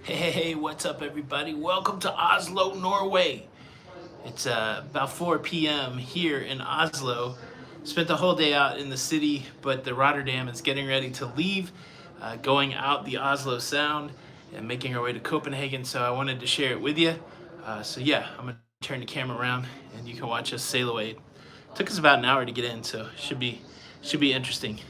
Hey, what's up, everybody? Welcome to Oslo, Norway. It's about 4 p.m. here in Oslo. Spent the whole day out in the city, but the Rotterdam is getting ready to leave, going out the Oslo Sound and making our way to Copenhagen. So I wanted to share it with you. So I'm gonna turn the camera around and you can watch us sail away. It took us about an hour to get in, so should be interesting.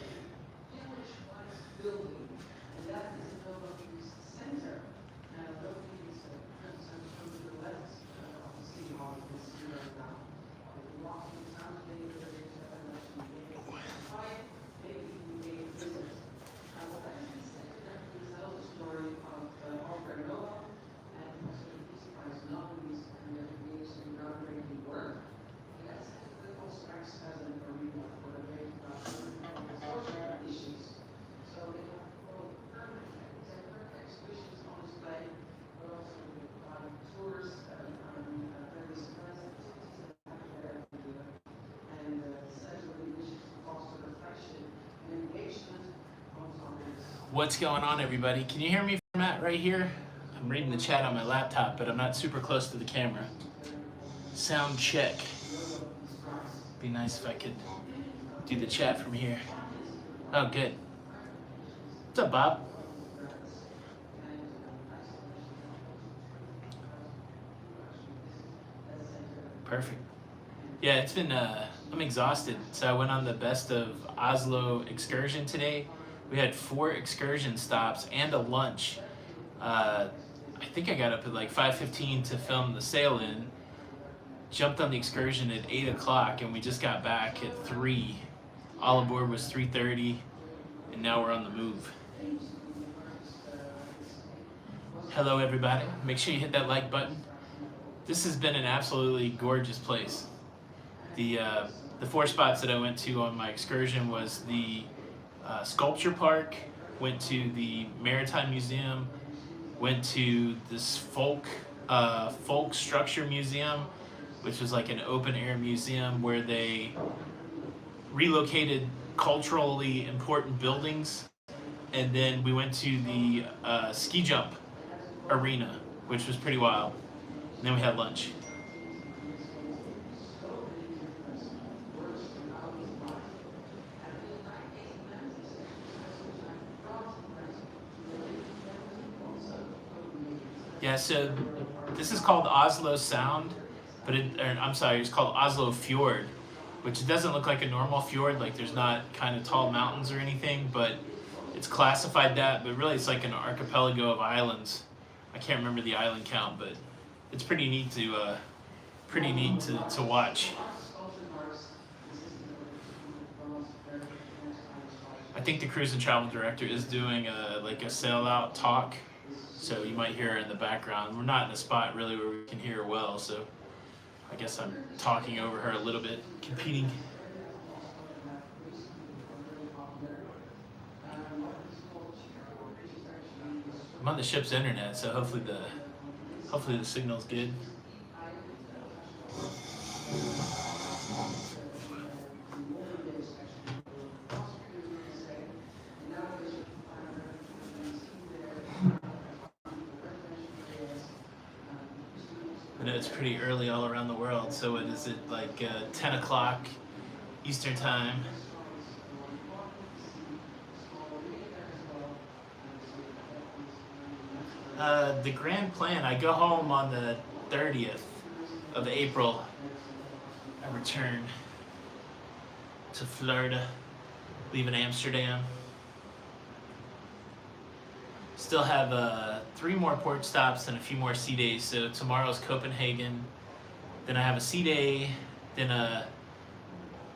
What's going on, everybody? Can you hear me from Matt right here? I'm reading the chat on my laptop, but I'm not super close to the camera. Sound check. Be nice if I could do the chat from here. Oh, good. What's up, Bob? Perfect. Yeah, it's been, I'm exhausted. So I went on the Best of Oslo excursion today. We had 4 excursion stops and a lunch. I think I got up at like 5:15 to film the sail in. Jumped on the excursion at 8 o'clock and we just got back at 3. All aboard was 3:30 and now we're on the move. Hello, everybody. Make sure you hit that like button. This has been an absolutely gorgeous place. The 4 spots that I went to on my excursion was the sculpture park, went to the Maritime Museum, went to this folk structure museum, which was like an open air museum where they relocated culturally important buildings, and then we went to the ski jump arena, which was pretty wild. And then we had lunch. Yeah, so this is called Oslo Sound, but it's called Oslo Fjord, which doesn't look like a normal fjord. Like there's not kind of tall mountains or anything, but it's classified that. But really, it's like an archipelago of islands. I can't remember the island count, but it's pretty neat to watch. I think the cruise and travel director is doing a sail out talk, so you might hear her in the background. We're not in a spot really where we can hear her well, so I guess I'm talking over her a little bit, competing. I'm on the ship's internet, so hopefully the signal's good. I know it's pretty early all around the world, so what is it, like 10 o'clock Eastern Time? The grand plan, I go home on the 30th of April. I return to Florida, leaving Amsterdam. Still have 3 more port stops and a few more sea days. So tomorrow's Copenhagen, then I have a sea day, then a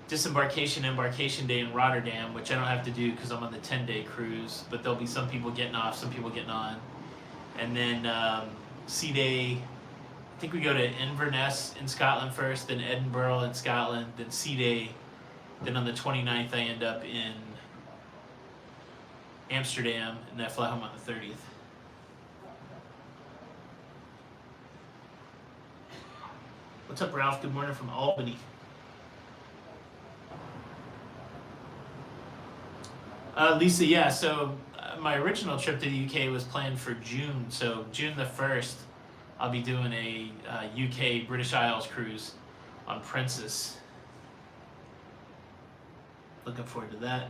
embarkation day in Rotterdam, which I don't have to do because I'm on the 10-day cruise, but there'll be some people getting off, some people getting on. And then sea day, I think we go to Inverness in Scotland first, then Edinburgh in Scotland, then sea day, then on the 29th I end up in Amsterdam, and I fly home on the 30th. What's up, Ralph? Good morning from Albany. Lisa, yeah, so my original trip to the UK was planned for June, so June the 1st, I'll be doing a UK British Isles cruise on Princess. Looking forward to that.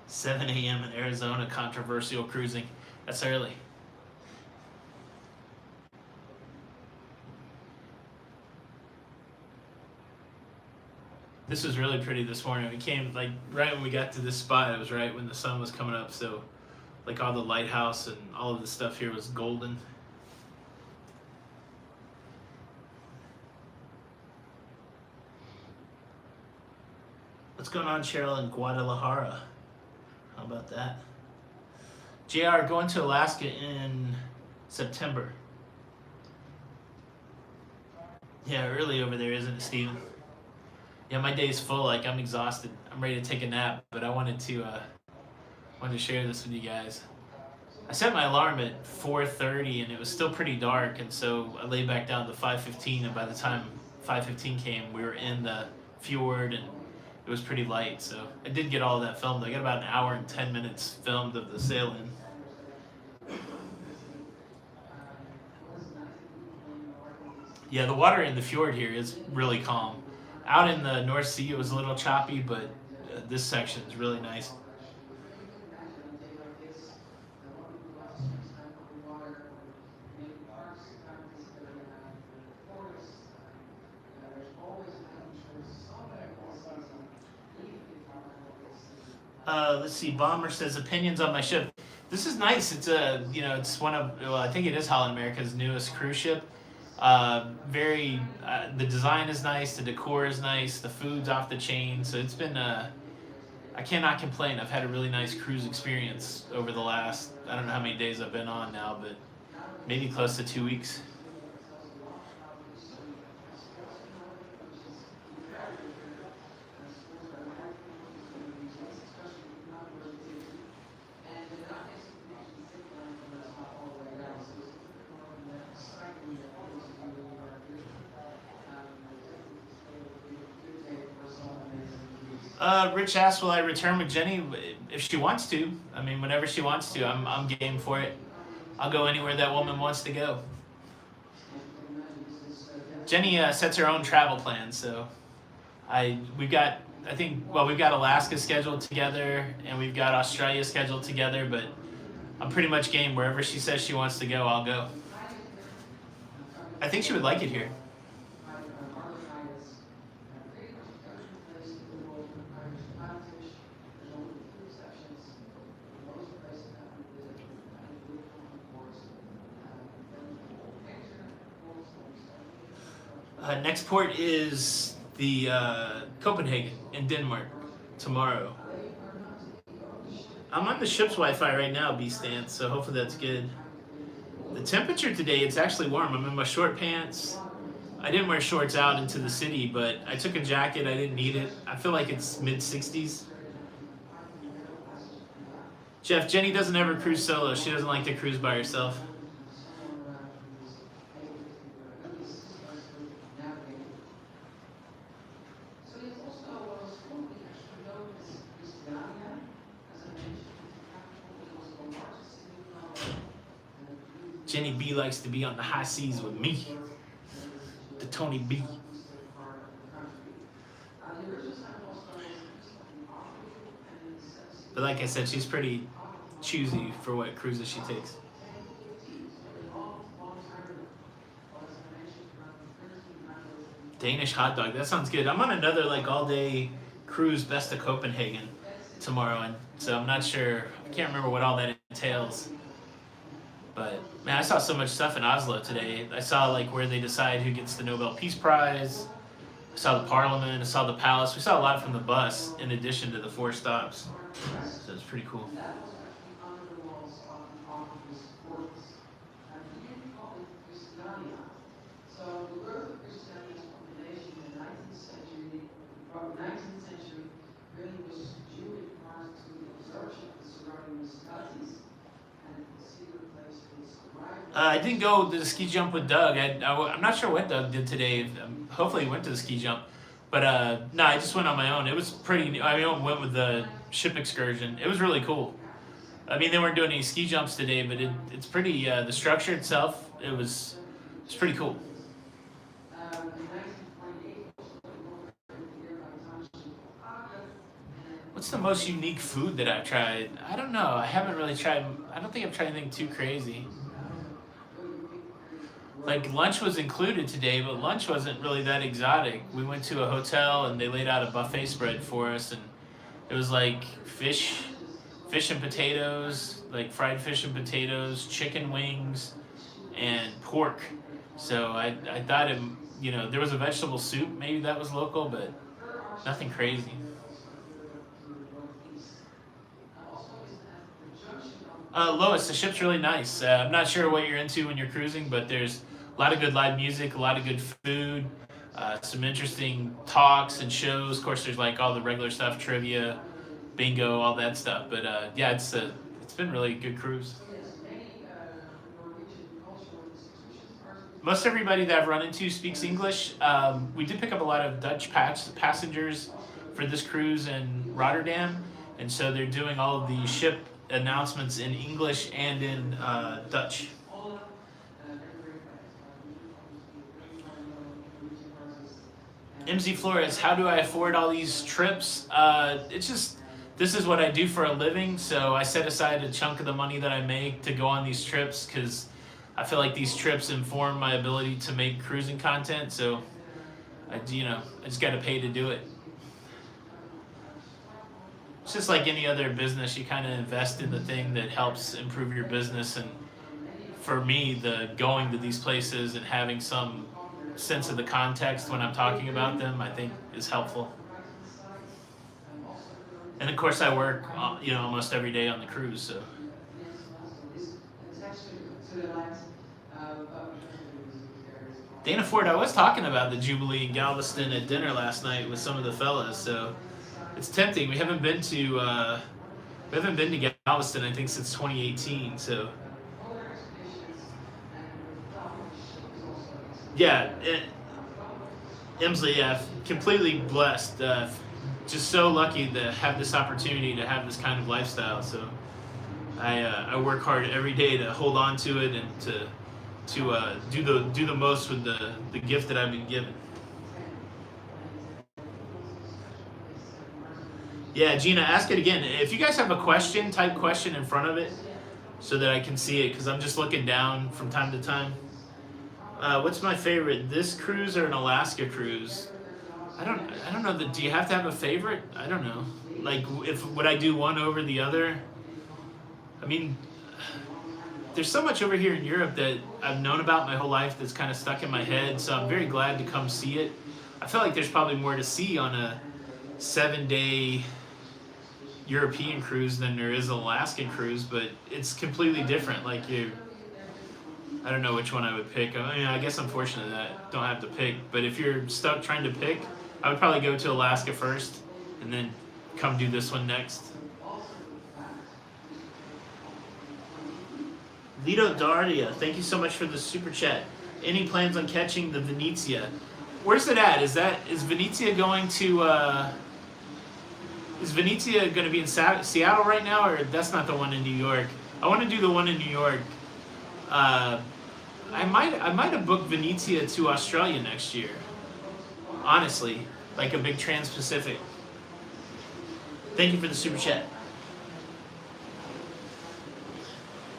7 a.m. in Arizona, controversial cruising. That's early. This was really pretty this morning. We came like right when we got to this spot. It was right when the sun was coming up, so like all the lighthouse and all of the stuff here was golden. What's going on, Cheryl, in Guadalajara? How about that? JR, going to Alaska in September. Yeah, early over there, isn't it, Steven? Yeah, my day's full. Like, I'm exhausted. I'm ready to take a nap, but I wanted to share this with you guys. I set my alarm at 4:30, and it was still pretty dark, and so I laid back down to 5:15, and by the time 5:15 came, we were in the fjord, and it was pretty light, so I did get all of that filmed. I got about an hour and 10 minutes filmed of the sail-in. Yeah, the water in the fjord here is really calm. Out in the North Sea, it was a little choppy, but this section is really nice. Let's see. Bomber says opinions on my ship. This is nice. It's it's one of, well, I think it is Holland America's newest cruise ship. The design is nice, the decor is nice, the food's off the chain. So it's been, I cannot complain. I've had a really nice cruise experience over the last, I don't know how many days I've been on now, but maybe close to 2 weeks. Rich asked, will I return with Jenny? If she wants to. I mean, whenever she wants to, I'm game for it. I'll go anywhere that woman wants to go. Jenny sets her own travel plans, so we've got Alaska scheduled together, and we've got Australia scheduled together, but I'm pretty much game. Wherever she says she wants to go, I'll go. I think she would like it here. Next port is the Copenhagen in Denmark tomorrow. I'm on the ship's Wi-Fi right now, B-Stance, so hopefully that's good. The temperature today, it's actually warm. I'm in my short pants. I didn't wear shorts out into the city, but I took a jacket. I didn't need it. I feel like it's mid-60s. Jeff, Jenny doesn't ever cruise solo. She doesn't like to cruise by herself. Jenny B likes to be on the high seas with me, the Tony B. But like I said, she's pretty choosy for what cruises she takes. Danish hot dog, that sounds good. I'm on another like all-day cruise, Best of Copenhagen tomorrow, and so I'm not sure. I can't remember what all that entails. But man, I saw so much stuff in Oslo today. I saw like where they decide who gets the Nobel Peace Prize. I saw the Parliament. I saw the Palace. We saw a lot from the bus in addition to the 4 stops. So it's pretty cool. I didn't go to the ski jump with Doug. I'm not sure what Doug did today. Hopefully he went to the ski jump. But no, I just went on my own. It was pretty new. I went with the ship excursion. It was really cool. I mean, they weren't doing any ski jumps today, but it's pretty. The structure itself, it's pretty cool. What's the most unique food that I've tried? I don't know. I haven't really tried. I don't think I've tried anything too crazy. Like lunch was included today, but lunch wasn't really that exotic. We went to a hotel and they laid out a buffet spread for us, and it was like fish and potatoes, like fried fish and potatoes, chicken wings, and pork. So I thought there was a vegetable soup. Maybe that was local, but nothing crazy. Lois, the ship's really nice. I'm not sure what you're into when you're cruising, but there's a lot of good live music, a lot of good food, some interesting talks and shows. Of course, there's like all the regular stuff, trivia, bingo, all that stuff. But yeah, it's been really a good cruise. Most everybody that I've run into speaks English. We did pick up a lot of Dutch passengers for this cruise in Rotterdam, and so they're doing all of the ship announcements in English and in Dutch. MZ Flores, how do I afford all these trips? It's just, this is what I do for a living, so I set aside a chunk of the money that I make to go on these trips because I feel like these trips inform my ability to make cruising content, so I just got to pay to do it. It's just like any other business, you kind of invest in the thing that helps improve your business, and for me, the going to these places and having some sense of the context when I'm talking about them, I think is helpful. And of course I work, almost every day on the cruise, so. Dana Ford, I was talking about the Jubilee in Galveston at dinner last night with some of the fellas, so it's tempting. We haven't been to Galveston, I think, since 2018, so. Yeah, Emsley, yeah, completely blessed. Just so lucky to have this opportunity to have this kind of lifestyle. So I work hard every day to hold on to it and to do the most with the gift that I've been given. Yeah, Gina, ask it again. If you guys have a question, type question in front of it so that I can see it, because I'm just looking down from time to time. What's my favorite? This cruise or an Alaska cruise? I don't know. Do you have to have a favorite? I don't know. Like, would I do one over the other? I mean, there's so much over here in Europe that I've known about my whole life that's kind of stuck in my head. So I'm very glad to come see it. I feel like there's probably more to see on a 7-day European cruise than there is an Alaskan cruise, but it's completely different. Like I don't know which one I would pick. I mean, I guess I'm fortunate that I don't have to pick. But if you're stuck trying to pick, I would probably go to Alaska first and then come do this one next. Lido Dardia, thank you so much for the super chat. Any plans on catching the Venezia? Where's it at? Is Venezia going to? Is Venezia going to be in Seattle right now, or that's not the one in New York? I want to do the one in New York. I might have booked Venezia to Australia next year. Honestly, like a big Trans-Pacific. Thank you for the super chat.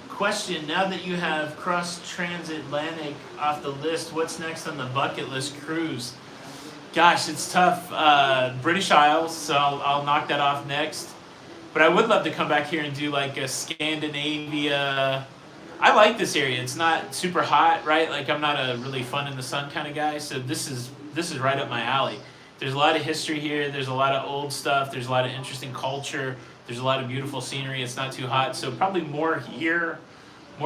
Question, now that you have crossed transatlantic off the list, what's next on the bucket list cruise? Gosh, it's tough. British Isles, so I'll knock that off next. But I would love to come back here and do like a Scandinavia. I like this area. It's not super hot, right? Like I'm not a really fun in the sun kind of guy, so this is right up my alley. There's a lot of history here. There's a lot of old stuff. There's a lot of interesting culture. There's a lot of beautiful scenery. It's not too hot, so probably more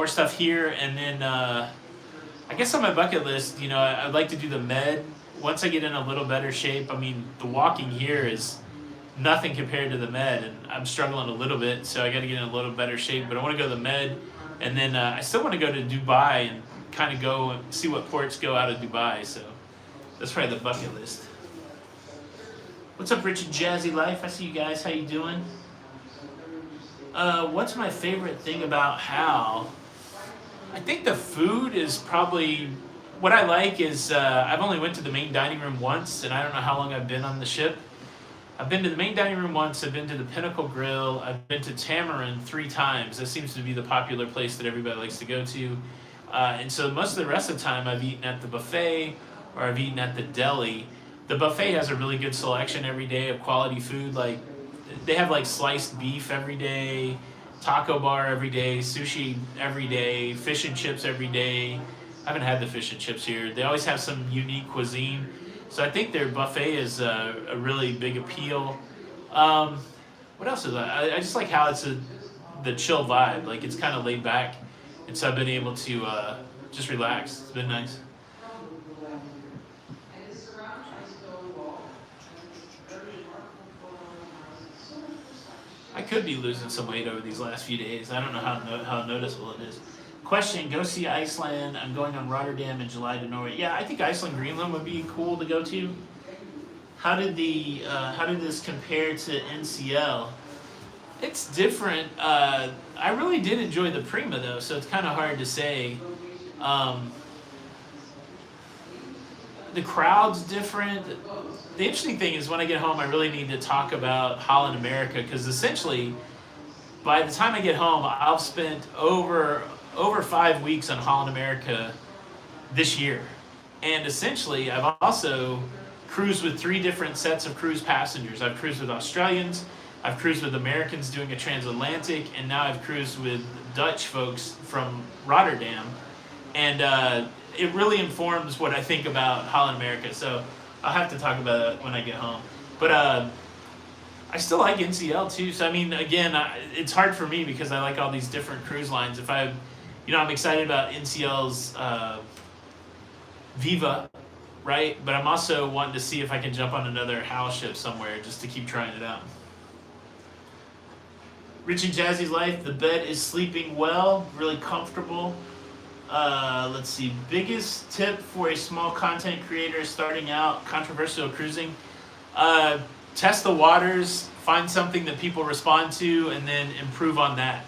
stuff here. And then I guess on my bucket list, I'd like to do the Med. Once I get in a little better shape, I mean, the walking here is nothing compared to the Med, and I'm struggling a little bit, so I got to get in a little better shape. But I want to go to the Med, and then I still want to go to Dubai and kind of go and see what ports go out of Dubai. So that's probably the bucket list. What's up, Richard Jazzy Life? I see you guys. How you doing? What's my favorite thing about Hal? I think the food is probably what I like is I've only went to the main dining room once, and I don't know how long I've been on the ship. I've been to the main dining room once. I've been to the Pinnacle Grill. I've been to Tamarin 3 times. That seems to be the popular place that everybody likes to go to. And so most of the rest of the time, I've eaten at the buffet or I've eaten at the deli. The buffet has a really good selection every day of quality food. Like they have like sliced beef every day, taco bar every day, sushi every day, fish and chips every day. I haven't had the fish and chips here. They always have some unique cuisine. So I think their buffet is a really big appeal. What else is that? I just like how it's the chill vibe. Like it's kind of laid back. And so I've been able to just relax. It's been nice. I could be losing some weight over these last few days. I don't know how noticeable it is. Question: go see Iceland. I'm going on Rotterdam in July to Norway. Yeah, I think Iceland, Greenland would be cool to go to. How did this compare to NCL? It's different. I really did enjoy the Prima though, so it's kind of hard to say. Um, the crowd's different. The interesting thing is when I get home, I really need to talk about Holland America because essentially, by the time I get home, I've spent over 5 weeks on Holland America this year, and essentially, I've also cruised with 3 different sets of cruise passengers. I've cruised with Australians, I've cruised with Americans doing a transatlantic, and now I've cruised with Dutch folks from Rotterdam, and it really informs what I think about Holland America. So I'll have to talk about it when I get home. But I still like NCL too. So I mean, again, it's hard for me because I like all these different cruise lines. If I'm excited about NCL's Viva, right? But I'm also wanting to see if I can jump on another house ship somewhere just to keep trying it out. Rich and Jazzy's life. The bed is sleeping well, really comfortable. Let's see. Biggest tip for a small content creator starting out, controversial cruising. Test the waters, find something that people respond to, and then improve on that.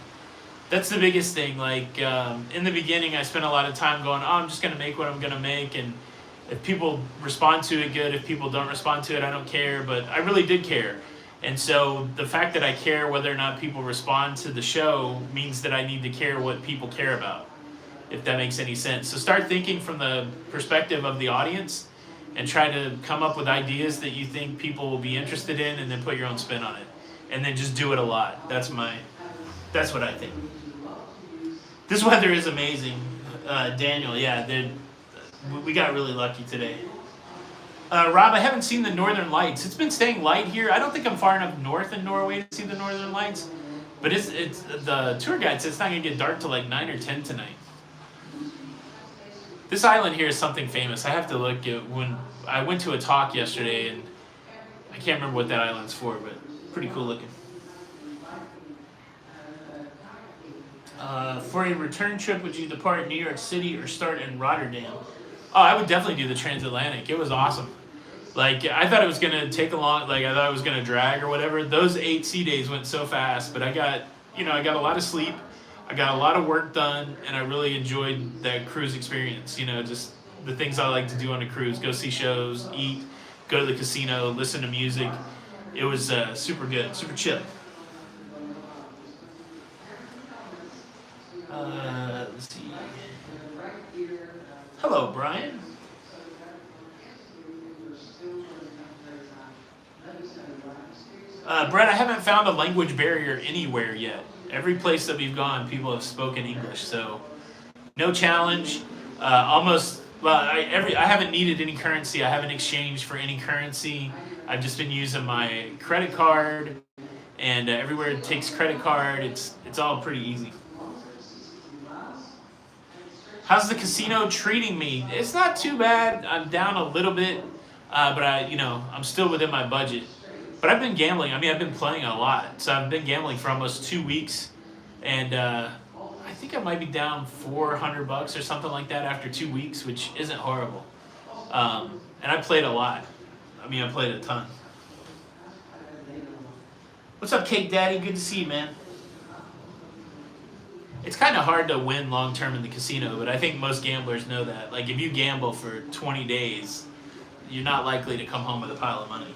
That's the biggest thing. Like in the beginning, I spent a lot of time going, I'm just going to make what I'm going to make. And if people respond to it, good. If people don't respond to it, I don't care. But I really did care. And so the fact that I care whether or not people respond to the show means that I need to care what people care about, if that makes any sense. So start thinking from the perspective of the audience and try to come up with ideas that you think people will be interested in and then put your own spin on it. And then just do it a lot. That's what I think. This weather is amazing. Daniel, yeah, we got really lucky today. Rob, I haven't seen the Northern Lights. It's been staying light here. I don't think I'm far enough north in Norway to see the Northern Lights. But it's the tour guide said it's not going to get dark till like 9 or 10 tonight. This island here is something famous. I have to look at when I went to a talk yesterday, and I can't remember what that island's for, but pretty cool looking. For a return trip, would you depart New York City or start in Rotterdam? Oh, I would definitely do the transatlantic. It was awesome. Like, I thought it was going to take a long, like, I thought it was going to drag or whatever. Those 8 sea days went so fast, but I got a lot of sleep. I got a lot of work done, and I really enjoyed that cruise experience. Just the things I like to do on a cruise: go see shows, eat, go to the casino, listen to music. It was super good, super chill. Let's see. Hello, Brian. Brett, I haven't found a language barrier anywhere yet. Every place that we've gone, people have spoken English, so no challenge. Almost, well, I haven't needed any currency. I haven't exchanged for any currency. I've just been using my credit card, and everywhere it takes credit card, it's all pretty easy. How's the casino treating me? It's not too bad. I'm down a little bit, but I'm still within my budget. But I've been gambling. I mean, I've been playing a lot. So I've been gambling for almost 2 weeks. And I think I might be down $400 or something like that after 2 weeks, which isn't horrible. And I played a lot. I mean, I played a ton. What's up, Cake Daddy? Good to see you, man. It's kind of hard to win long term in the casino, but I think most gamblers know that. Like if you gamble for 20 days, you're not likely to come home with a pile of money.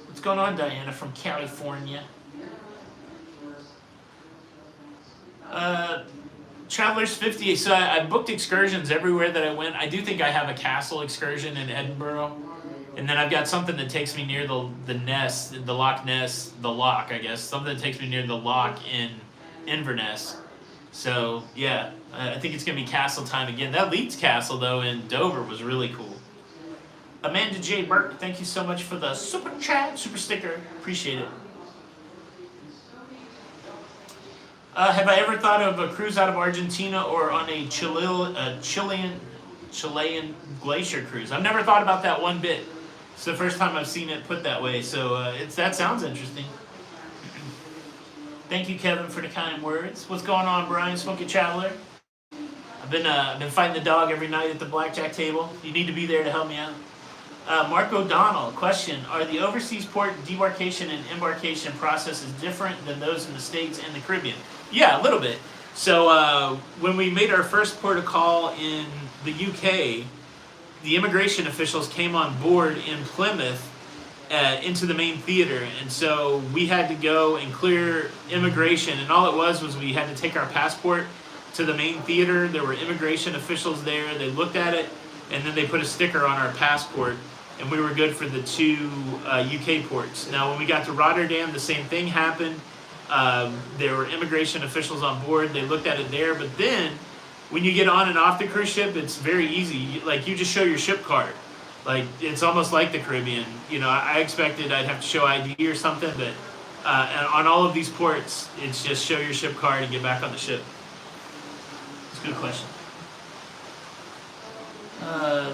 What's going on, Diana from California? Travelers 50. So I booked excursions everywhere that I went. I do think I have a castle excursion in Edinburgh. And then I've got something that takes me near the Ness, the Loch Ness, the Loch, I guess. Something that takes me near the Loch in Inverness. So, yeah, I think it's going to be castle time again. That Leeds Castle, though, in Dover was really cool. Amanda J. Burke, thank you so much for the super chat, super sticker. Appreciate it. Have I ever thought of a cruise out of Argentina or on a Chilean glacier cruise? I've never thought about that one bit. It's the first time I've seen it put that way, so that sounds interesting. Thank you, Kevin, for the kind words. What's going on, Brian, Smoky Traveler? I've been fighting the dog every night at the blackjack table. You need to be there to help me out. Mark O'Donnell, question: are the overseas port debarkation and embarkation processes different than those in the States and the Caribbean? Yeah, a little bit. So when we made our first port of call in the UK, the immigration officials came on board in Plymouth into the main theater, and so we had to go and clear immigration, and all it was we had to take our passport to the main theater. There were immigration officials there. They looked at it, and then they put a sticker on our passport, and we were good for the two UK ports. Now, when we got to Rotterdam, the same thing happened. There were immigration officials on board. They looked at it there, but then when you get on and off the cruise ship, it's very easy. You just show your ship card. Like, it's almost like the Caribbean. You know, I expected I'd have to show ID or something, but and on all of these ports, it's just show your ship card and get back on the ship. It's a good question.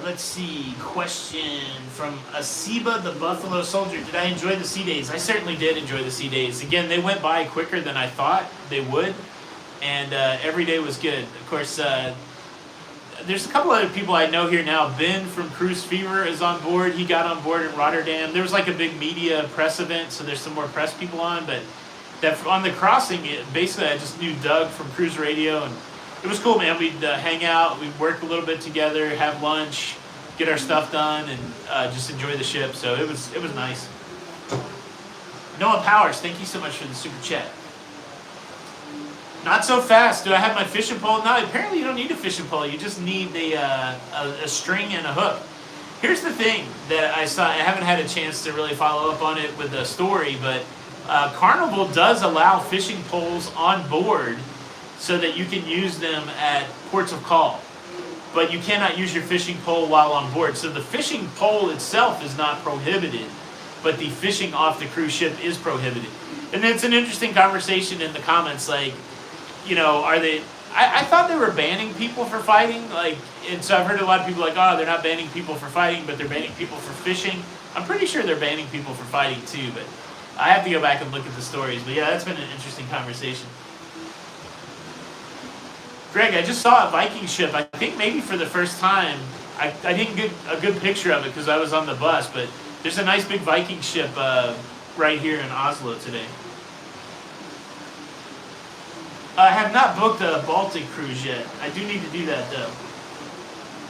Let's see. Question from Asiba the Buffalo Soldier. Did I enjoy the sea days? I certainly did enjoy the sea days. Again, they went by quicker than I thought they would, and every day was good. Of course, there's a couple other people I know here now. Ben from Cruise Fever is on board. He got on board in Rotterdam. There was like a big media press event, so there's some more press people on. But that on the crossing, basically I just knew Doug from Cruise Radio, and it was cool, man. We'd hang out, we'd work a little bit together, have lunch, get our stuff done, and just enjoy the ship. So it was nice. Noah Powers, thank you so much for the super chat. Not so fast. Do I have my fishing pole? No, apparently you don't need a fishing pole. You just need a string and a hook. Here's the thing that I saw. I haven't had a chance to really follow up on it with the story, but Carnival does allow fishing poles on board so that you can use them at ports of call. But you cannot use your fishing pole while on board. So the fishing pole itself is not prohibited, but the fishing off the cruise ship is prohibited. And it's an interesting conversation in the comments, like, you know, are they... I thought they were banning people for fighting, like, and so I've heard a lot of people like, oh, they're not banning people for fighting, but they're banning people for fishing. I'm pretty sure they're banning people for fighting too, but I have to go back and look at the stories. But yeah, that's been an interesting conversation. Greg, I just saw a Viking ship, I think maybe for the first time. I didn't get a good picture of it because I was on the bus, but there's a nice big Viking ship right here in Oslo today. I have not booked a Baltic cruise yet. I do need to do that, though.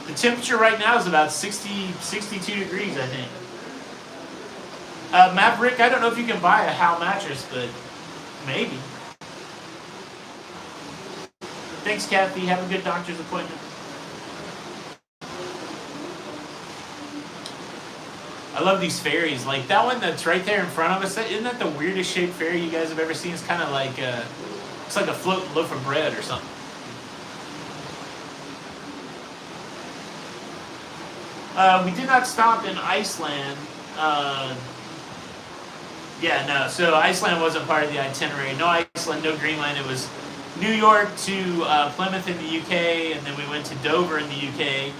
The temperature right now is about 62 degrees, I think. Maverick, I don't know if you can buy a Hal mattress, but maybe. Thanks, Kathy. Have a good doctor's appointment. I love these ferries. Like that one that's right there in front of us. Isn't that the weirdest shaped ferry you guys have ever seen? It's kind of like it's like a floating loaf of bread or something. We did not stop in Iceland. Yeah, no. So Iceland wasn't part of the itinerary. No Iceland, no Greenland. It was New York to Plymouth in the UK, and then we went to Dover in the UK,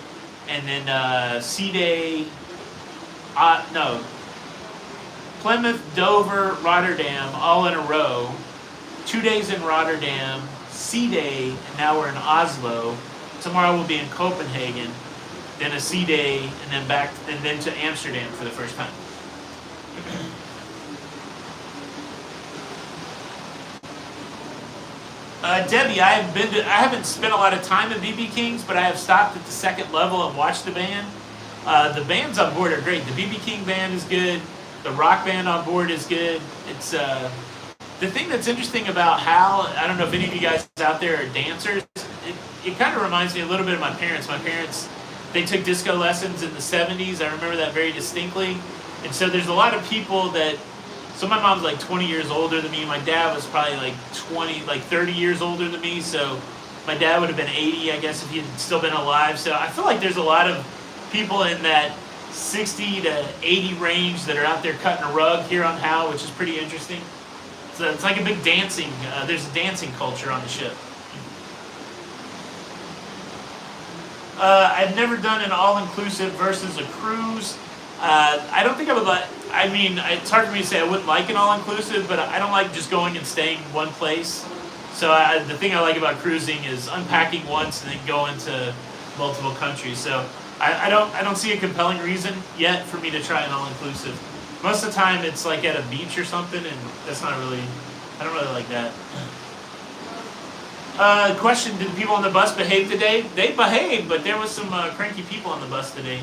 and then Sea Day. No. Plymouth, Dover, Rotterdam, all in a row. 2 days in Rotterdam, Sea Day, and now we're in Oslo. Tomorrow we'll be in Copenhagen. then a sea day, and then back, and then to Amsterdam for the first time. Debbie, I haven't spent a lot of time at BB King's, but I have stopped at the second level and watched the band. The bands on board are great. The BB King band is good. The rock band on board is good. It's the thing that's interesting about Hal. I don't know if any of you guys out there are dancers. It kind of reminds me a little bit of my parents. My parents, they took disco lessons in the 70s. I remember that very distinctly. And so there's a lot of people that. So my mom's like 20 years older than me. My dad was probably like 30 years older than me. So my dad would have been 80, I guess, if he had still been alive. So I feel like there's a lot of people in that 60 to 80 range that are out there cutting a rug here on Howe, which is pretty interesting. So it's like a big dancing, there's a dancing culture on the ship. I've never done an all-inclusive versus a cruise. I don't think I would like, I mean, it's hard for me to say I wouldn't like an all-inclusive, but I don't like just going and staying in one place. So the thing I like about cruising is unpacking once and then going to multiple countries. So I don't see a compelling reason yet for me to try an all-inclusive. Most of the time it's like at a beach or something, and that's not really, I don't really like that. Question, did people on the bus behave today? They behaved, but there was some cranky people on the bus today.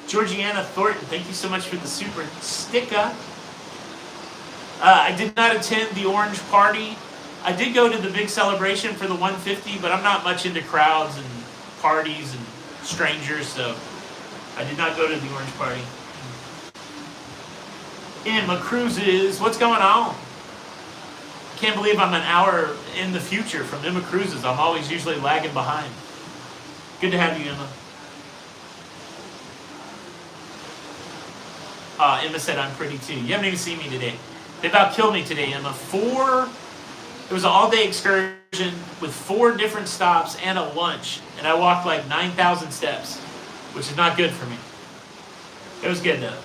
Georgiana Thornton, thank you so much for the super sticker. I did not attend the orange party. I did go to the big celebration for the 150, but I'm not much into crowds and parties and strangers, so I did not go to the orange party. Emma Cruises, what's going on? Can't believe I'm an hour in the future from Emma Cruises. I'm always usually lagging behind. Good to have you, Emma. Emma said I'm pretty too. You haven't even seen me today. They about killed me today, Emma. It was an all-day excursion with 4 different stops and a lunch, and I walked like 9,000 steps, which is not good for me. It was good though.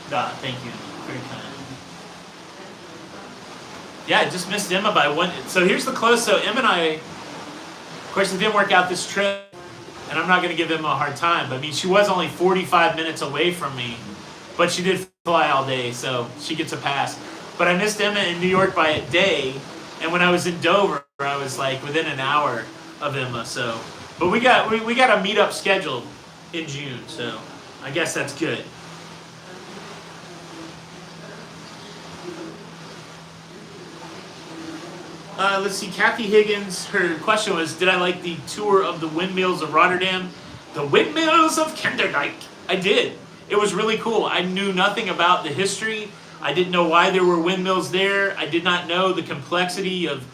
Thank you. Very kind. Yeah, I just missed Emma by 1. So here's the close. So Emma and I, of course, it didn't work out this trip. And I'm not going to give Emma a hard time. But I mean, she was only 45 minutes away from me. But she did fly all day, so she gets a pass. But I missed Emma in New York by a day. And when I was in Dover, I was like within an hour of Emma. So, but we got a meetup scheduled in June. So I guess that's good. Let's see, Kathy Higgins, her question was, did I like the tour of the windmills of Rotterdam? The windmills of Kinderdijk. I did. It was really cool. I knew nothing about the history. I didn't know why there were windmills there. I did not know the complexity of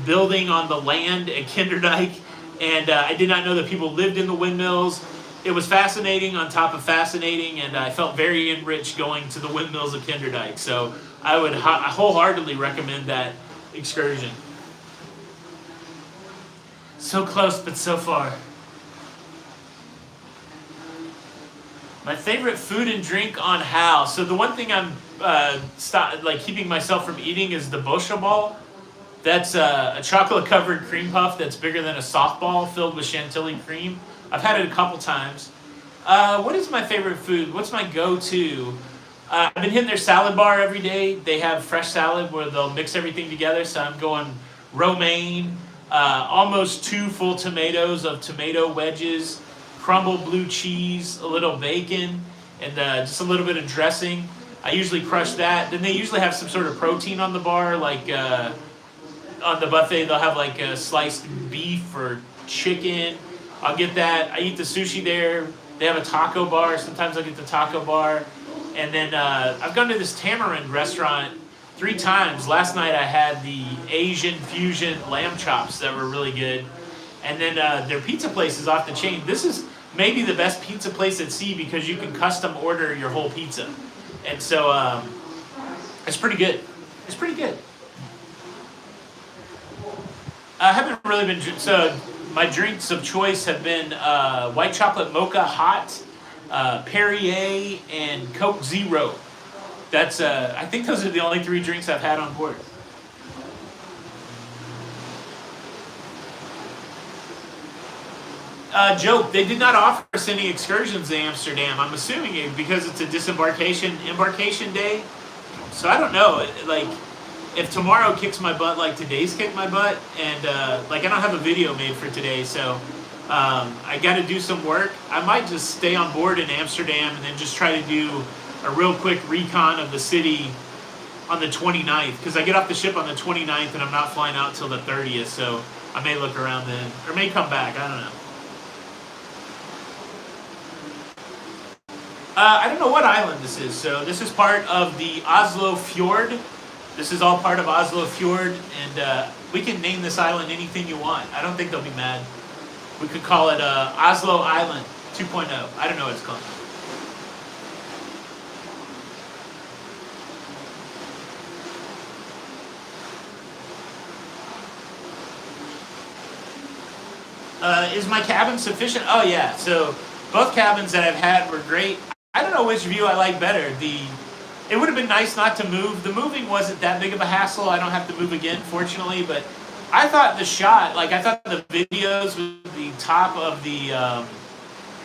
building on the land at Kinderdijk. And I did not know that people lived in the windmills. It was fascinating on top of fascinating, and I felt very enriched going to the windmills of Kinderdijk. So I would wholeheartedly recommend that excursion. So close, but so far. My favorite food and drink on Hal. So the one thing I'm keeping myself from eating is the Boscha ball. That's a chocolate-covered cream puff that's bigger than a softball filled with chantilly cream. I've had it a couple times. What is my favorite food? What's my go-to? I've been hitting their salad bar every day. They have fresh salad where they'll mix everything together. So I'm going romaine, almost 2 full tomatoes of tomato wedges, crumbled blue cheese, a little bacon, and just a little bit of dressing. I usually crush that. Then they usually have some sort of protein on the bar, like on the buffet they'll have like sliced beef or chicken. I'll get that. I eat the sushi there. They have a taco bar. Sometimes I get the taco bar. And then I've gone to this tamarind restaurant 3 times. Last night I had the Asian fusion lamb chops that were really good. And then their pizza place is off the chain. This is maybe the best pizza place at sea because you can custom order your whole pizza. And so it's pretty good. It's pretty good. I haven't really been... So my drinks of choice have been white chocolate mocha hot, Perrier, and Coke Zero. That's I think those are the only 3 drinks I've had on board. Joke, they did not offer us any excursions to Amsterdam. I'm assuming it because it's a embarkation day. So I don't know. Like, if tomorrow kicks my butt like today's kicked my butt, and like I don't have a video made for today, so I got to do some work. I might just stay on board in Amsterdam and then just try to do a real quick recon of the city on the 29th, because I get off the ship on the 29th and I'm not flying out till the 30th, so I may look around then, or may come back, I don't know. I don't know what island this is, so this is part of the Oslo Fjord. This is all part of Oslo Fjord, and we can name this island anything you want. I don't think they'll be mad. We could call it Oslo Island 2.0. I don't know what it's called. Is my cabin sufficient? Oh yeah, so both cabins that I've had were great. I don't know which view I like better. It would have been nice not to move. The moving wasn't that big of a hassle. I don't have to move again, fortunately, but I thought the shot, like I thought the videos with the top of the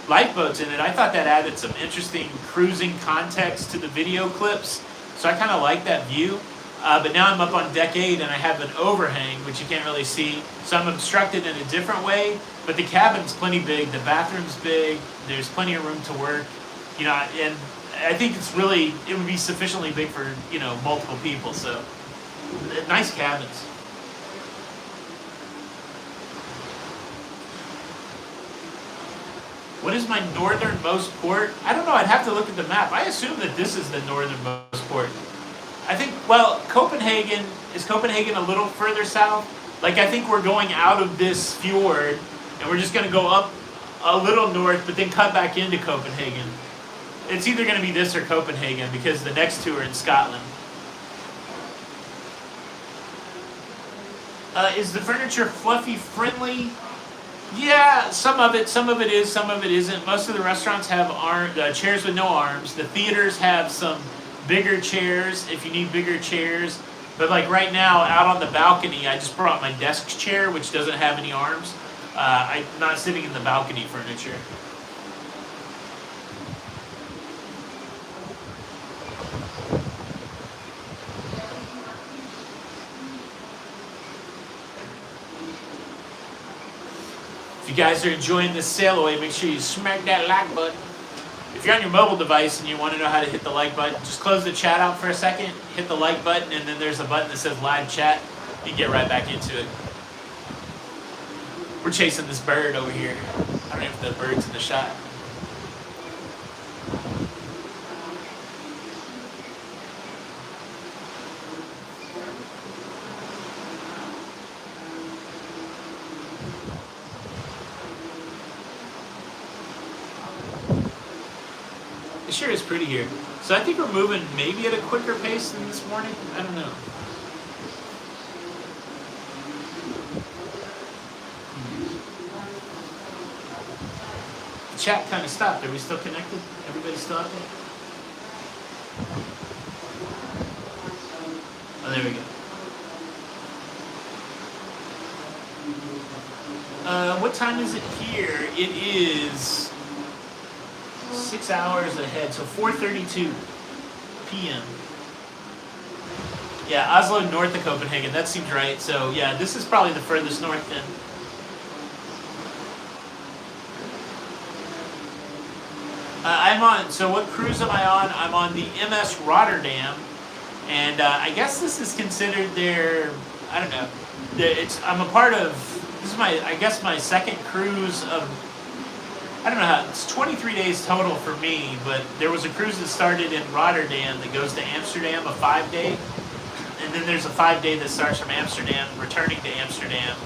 lifeboats in it, I thought that added some interesting cruising context to the video clips. So I kind of like that view. But now I'm up on deck 8 and I have an overhang, which you can't really see. So I'm obstructed in a different way. But the cabin's plenty big. The bathroom's big. There's plenty of room to work. You know, and I think it would be sufficiently big for, you know, multiple people. So nice cabins. What is my northernmost port? I don't know. I'd have to look at the map. I assume that this is the northernmost port. I think, well, is Copenhagen a little further south? Like, I think we're going out of this fjord, and we're just going to go up a little north, but then cut back into Copenhagen. It's either going to be this or Copenhagen, because the next two are in Scotland. Is the furniture fluffy friendly? Yeah, some of it is, some of it isn't. Most of the restaurants have chairs with no arms. The theaters have some bigger chairs if you need bigger chairs. But like right now, out on the balcony, I just brought my desk chair, which doesn't have any arms. I'm not sitting in the balcony furniture. If you guys are enjoying this sail away, make sure you smack that like button. If you're on your mobile device and you want to know how to hit the like button, just close the chat out for a second, hit the like button, and then there's a button that says live chat. You get right back into it. We're chasing this bird over here. I don't know if the bird's in the shot. It sure is pretty here. So I think we're moving maybe at a quicker pace than this morning. I don't know. The chat kind of stopped. Are we still connected? Everybody still out there? Oh, there we go. What time is it here? It is 6 hours ahead, so 4:32 p.m. Yeah, Oslo north of Copenhagen. That seems right. So yeah, this is probably the furthest north then. So what cruise am I on? I'm on the MS Rotterdam, and I guess this is considered their, I don't know, I'm a part of, this is I guess my second cruise of, I don't know how, it's 23 days total for me, but there was a cruise that started in Rotterdam that goes to Amsterdam, a 5-day, and then there's a 5-day that starts from Amsterdam, returning to Amsterdam.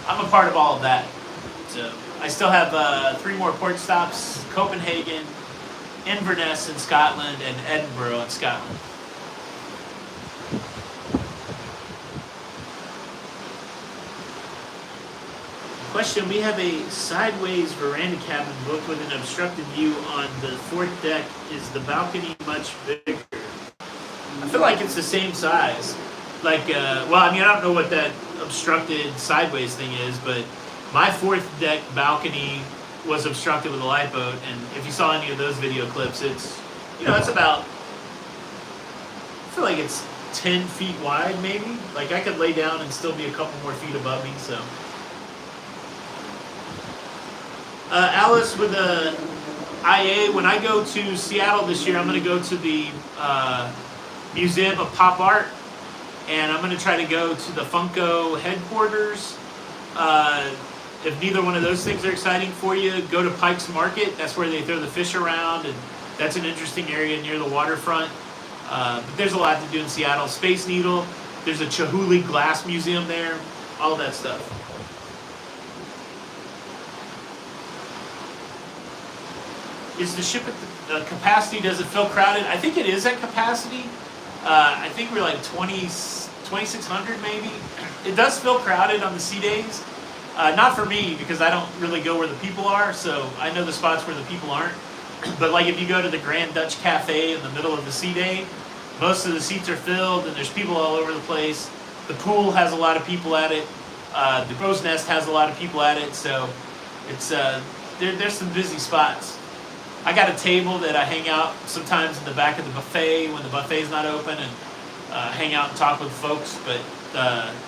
I'm a part of all of that. So I still have 3 more port stops: Copenhagen, Inverness in Scotland, and Edinburgh in Scotland. Question: we have a sideways veranda cabin booked with an obstructed view on the 4th deck. Is the balcony much bigger? I feel like it's the same size. Like, well, I mean, I don't know what that obstructed sideways thing is, but My fourth deck balcony was obstructed with a lifeboat, and if you saw any of those video clips, it's, you know, it's about, I feel like it's 10 feet wide maybe. Like I could lay down and still be a couple more feet above me, so. Alice with a IA, when I go to Seattle this year, I'm going to go to the Museum of Pop Art, and I'm going to try to go to the Funko headquarters. If neither one of those things are exciting for you, go to Pike's Market. That's where they throw the fish around, and that's an interesting area near the waterfront. But there's a lot to do in Seattle. Space Needle, there's a Chihuly Glass Museum there, all that stuff. Is the ship at the capacity, does it feel crowded? I think it is at capacity. I think we're like 2,600 maybe. It does feel crowded on the sea days. Not for me, because I don't really go where the people are, so I know the spots where the people aren't. But like if you go to the Grand Dutch Cafe in the middle of the sea day, most of the seats are filled and there's people all over the place. The pool has a lot of people at it. The Crow's Nest has a lot of people at it, so it's there's some busy spots. I got a table that I hang out sometimes in the back of the buffet when the buffet's not open, and hang out and talk with folks. But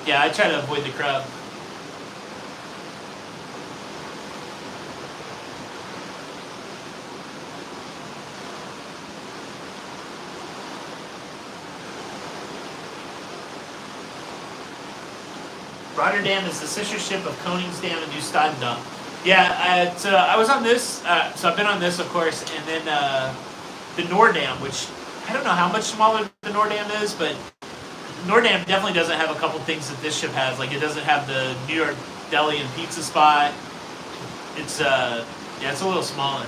yeah, I try to avoid the crowd. Rotterdam is the sister ship of Koningsdam and New Stadendam. Yeah, I was on this, so I've been on this, of course, and then the Noordam, which I don't know how much smaller the Noordam is, but Noordam definitely doesn't have a couple things that this ship has. Like, it doesn't have the New York deli and pizza spot. It's yeah, it's a little smaller.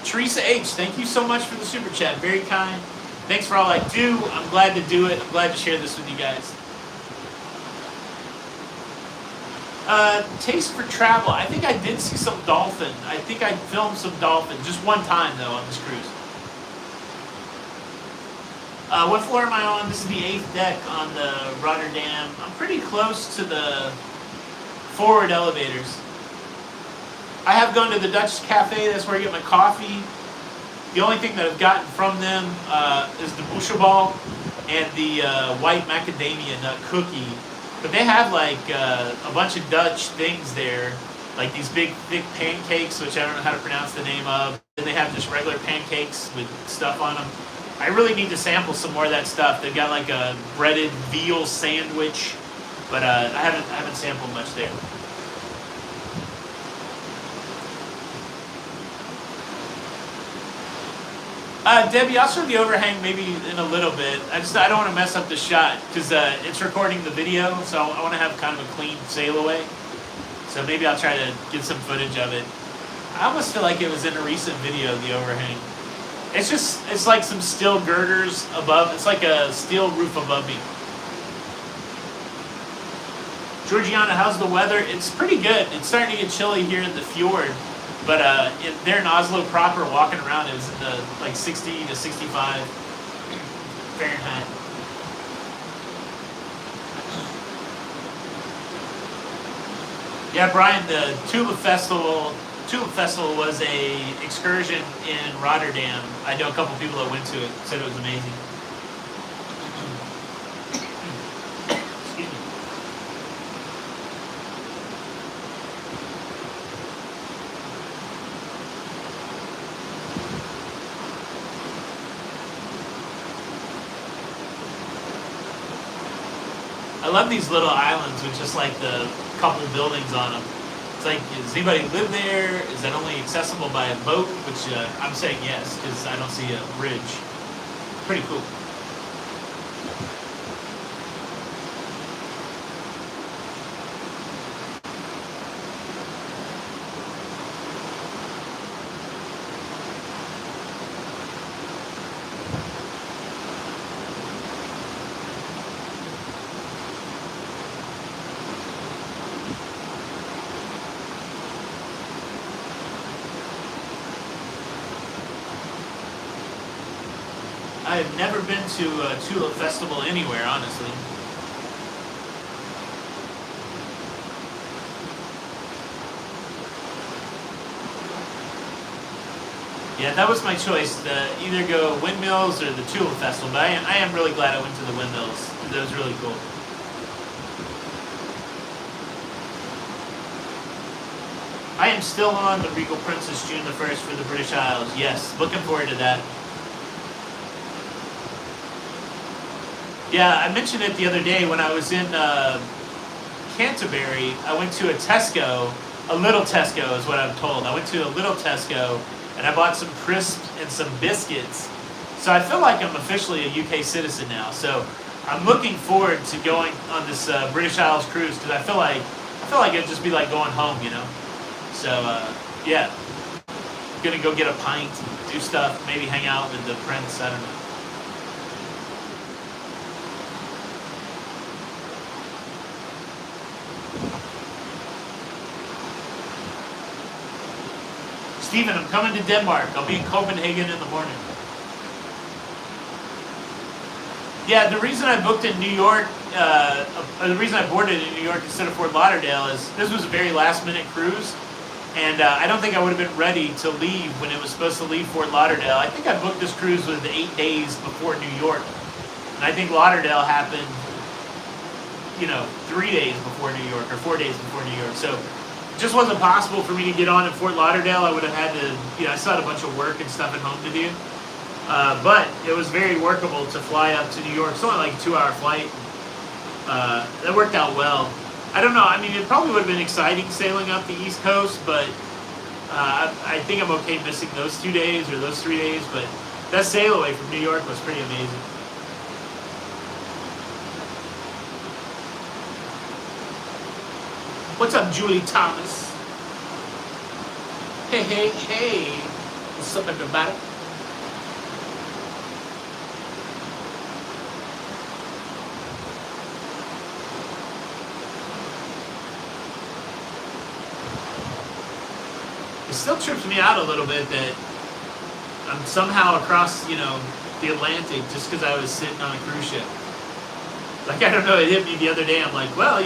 Teresa H, thank you so much for the super chat. Very kind. Thanks for all I do. I'm glad to do it. I'm glad to share this with you guys. Taste for travel. I think I did see some dolphin. I think I filmed some dolphin just one time though on this cruise. What floor am I on? This is the 8th deck on the Rotterdam. I'm pretty close to the forward elevators. I have gone to the Dutch Cafe. That's where I get my coffee. The only thing that I've gotten from them is the busheball and the white macadamia nut cookie. But they have like a bunch of Dutch things there, like these big thick pancakes, which I don't know how to pronounce the name of. Then they have just regular pancakes with stuff on them. I really need to sample some more of that stuff. They've got like a breaded veal sandwich, but I haven't sampled much there. Debbie, I'll show the overhang maybe in a little bit. I don't want to mess up the shot because it's recording the video, so I want to have kind of a clean sail away. So maybe I'll try to get some footage of it. I almost feel like it was in a recent video, the overhang. It's like some steel girders above. It's like a steel roof above me. Georgiana, how's the weather? It's pretty good. It's starting to get chilly here in the fjord. But there in Oslo proper, walking around, it was in the like 60 to 65 Fahrenheit. Yeah, Brian, the Tulip Festival was a excursion in Rotterdam. I know a couple people that went to it, said it was amazing. I love these little islands with just like the couple buildings on them. It's like, does anybody live there? Is that only accessible by a boat? Which I'm saying yes, because I don't see a bridge. Pretty cool. I've never been to a Tulip Festival anywhere, honestly. Yeah, that was my choice. Either go windmills or the Tulip Festival. But I am really glad I went to the windmills. That was really cool. I am still on the Regal Princess June the 1st for the British Isles. Yes, looking forward to that. Yeah, I mentioned it the other day when I was in Canterbury. I went to a Tesco, a little Tesco is what I'm told. I went to a little Tesco and I bought some crisps and some biscuits. So I feel like I'm officially a UK citizen now. So I'm looking forward to going on this British Isles cruise because I feel like it'd just be like going home, you know. So yeah, gonna go get a pint, do stuff, maybe hang out with the prince. I don't know. Steven, I'm coming to Denmark. I'll be in Copenhagen in the morning. Yeah, the reason I booked in New York, the reason I boarded in New York instead of Fort Lauderdale is this was a very last minute cruise. And I don't think I would have been ready to leave when it was supposed to leave Fort Lauderdale. I think I booked this cruise with 8 days before New York. And I think Lauderdale happened, 3 days before New York or 4 days before New York. So it just wasn't possible for me to get on in Fort Lauderdale. I would have had to, I still had a bunch of work and stuff at home to do. But it was very workable to fly up to New York. It's only like a 2-hour flight. That worked out well. I don't know. I mean, it probably would have been exciting sailing up the East Coast, but I think I'm okay missing those 2 days or those 3 days. But that sail away from New York was pretty amazing. What's up, Julie Thomas? Hey, hey, hey. What's up, everybody? It still trips me out a little bit that I'm somehow across, the Atlantic just because I was sitting on a cruise ship. Like, I don't know, it hit me the other day. I'm like, well,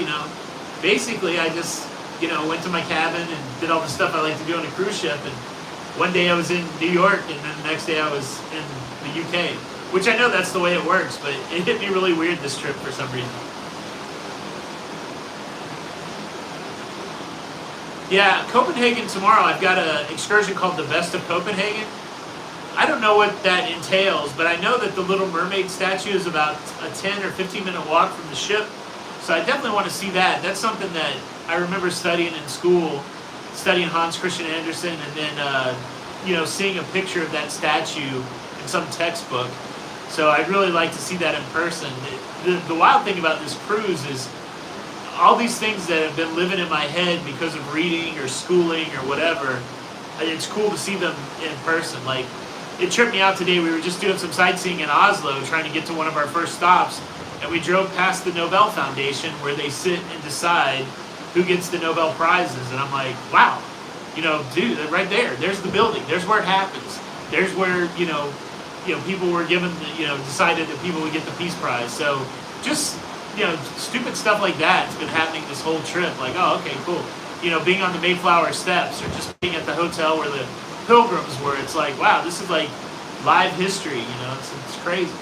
basically I just, went to my cabin and did all the stuff I like to do on a cruise ship. And one day I was in New York and then the next day I was in the UK, which I know that's the way it works, but it hit me really weird this trip for some reason. Yeah, Copenhagen tomorrow. I've got an excursion called the Best of Copenhagen. I don't know what that entails, but I know that the Little Mermaid statue is about a 10 or 15 minute walk from the ship. So I definitely want to see that. That's something that I remember studying in school, studying Hans Christian Andersen, and then, seeing a picture of that statue in some textbook. So I'd really like to see that in person. The wild thing about this cruise is all these things that have been living in my head because of reading or schooling or whatever, it's cool to see them in person. Like, it tripped me out today. We were just doing some sightseeing in Oslo, trying to get to one of our first stops, and we drove past the Nobel Foundation where they sit and decide who gets the Nobel Prizes. And I'm like, wow, dude, right there's the building. There's where it happens. There's where, people were given, decided that people would get the Peace Prize. So just, stupid stuff like that's been happening this whole trip. Like, oh, okay, cool. Being on the Mayflower Steps or just being at the hotel where the Pilgrims were. It's like, wow, this is like live history. It's crazy.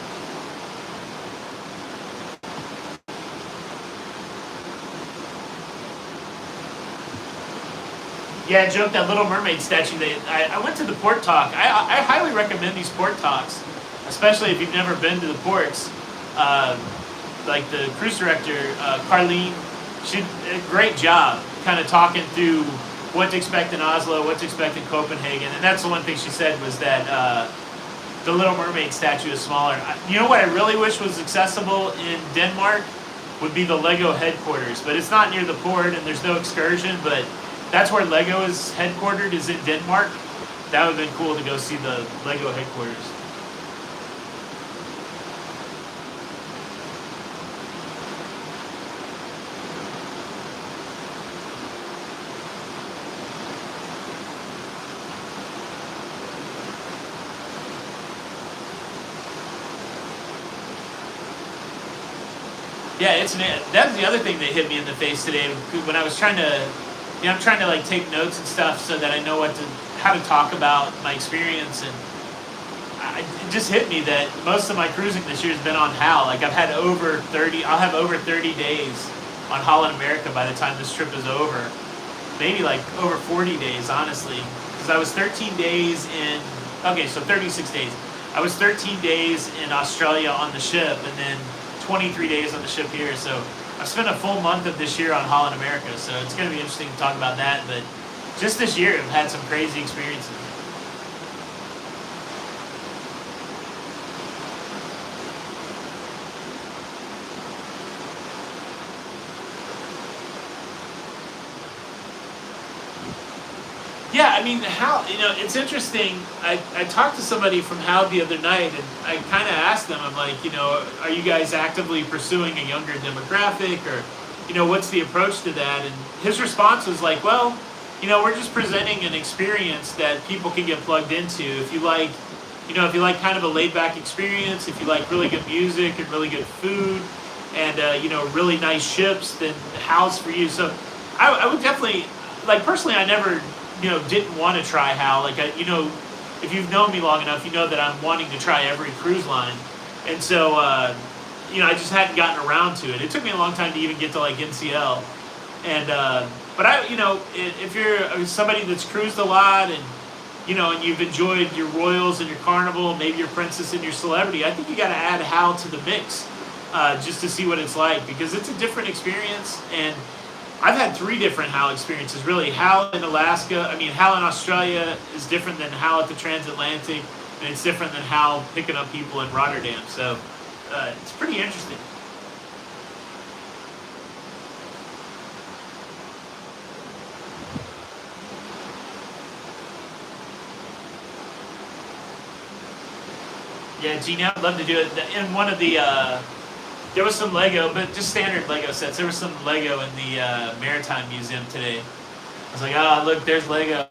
Yeah, joke that Little Mermaid statue. I went to the port talk. I highly recommend these port talks, especially if you've never been to the ports. Like the cruise director, Carlene, she did a great job kind of talking through what to expect in Oslo, what to expect in Copenhagen. And that's the one thing she said was that the Little Mermaid statue is smaller. You know what I really wish was accessible in Denmark would be the Lego headquarters. But it's not near the port and there's no excursion, but that's where Lego is headquartered, is in Denmark. That would have been cool to go see the Lego headquarters. Yeah, that's the other thing that hit me in the face today when I was trying to I'm trying to like take notes and stuff so that I know how to talk about my experience. And it just hit me that most of my cruising this year has been on HAL. Like I'll have over 30 days on Holland America by the time this trip is over. Maybe like over 40 days, honestly. Because I was 13 days in, okay, so 36 days. I was 13 days in Australia on the ship, and then 23 days on the ship here. So I've spent a full month of this year on Holland America. So it's going to be interesting to talk about that. But just this year, I've had some crazy experiences. Yeah, I mean, HAL, it's interesting. I talked to somebody from HAL the other night, and I kind of asked them, I'm like, are you guys actively pursuing a younger demographic, or, what's the approach to that? And his response was like, well, we're just presenting an experience that people can get plugged into. If you like, kind of a laid-back experience, if you like really good music and really good food, and, really nice ships, then HAL's for you. So I would definitely, like, personally, I never didn't want to try HAL. Like, if you've known me long enough, you know that I'm wanting to try every cruise line. And so, I just hadn't gotten around to it. It took me a long time to even get to, like, NCL. And, but if you're somebody that's cruised a lot and, and you've enjoyed your Royals and your Carnival, maybe your Princess and your Celebrity, I think you got to add HAL to the mix just to see what it's like, because it's a different experience. And I've had 3 different HAL experiences, really. HAL in Alaska, HAL in Australia is different than HAL at the Transatlantic, and it's different than HAL picking up people in Rotterdam. So it's pretty interesting. Yeah, Gene, I'd love to do it. In one of the there was some Lego, but just standard Lego sets. There was some Lego in the Maritime Museum today. I was like, oh, look, there's Lego.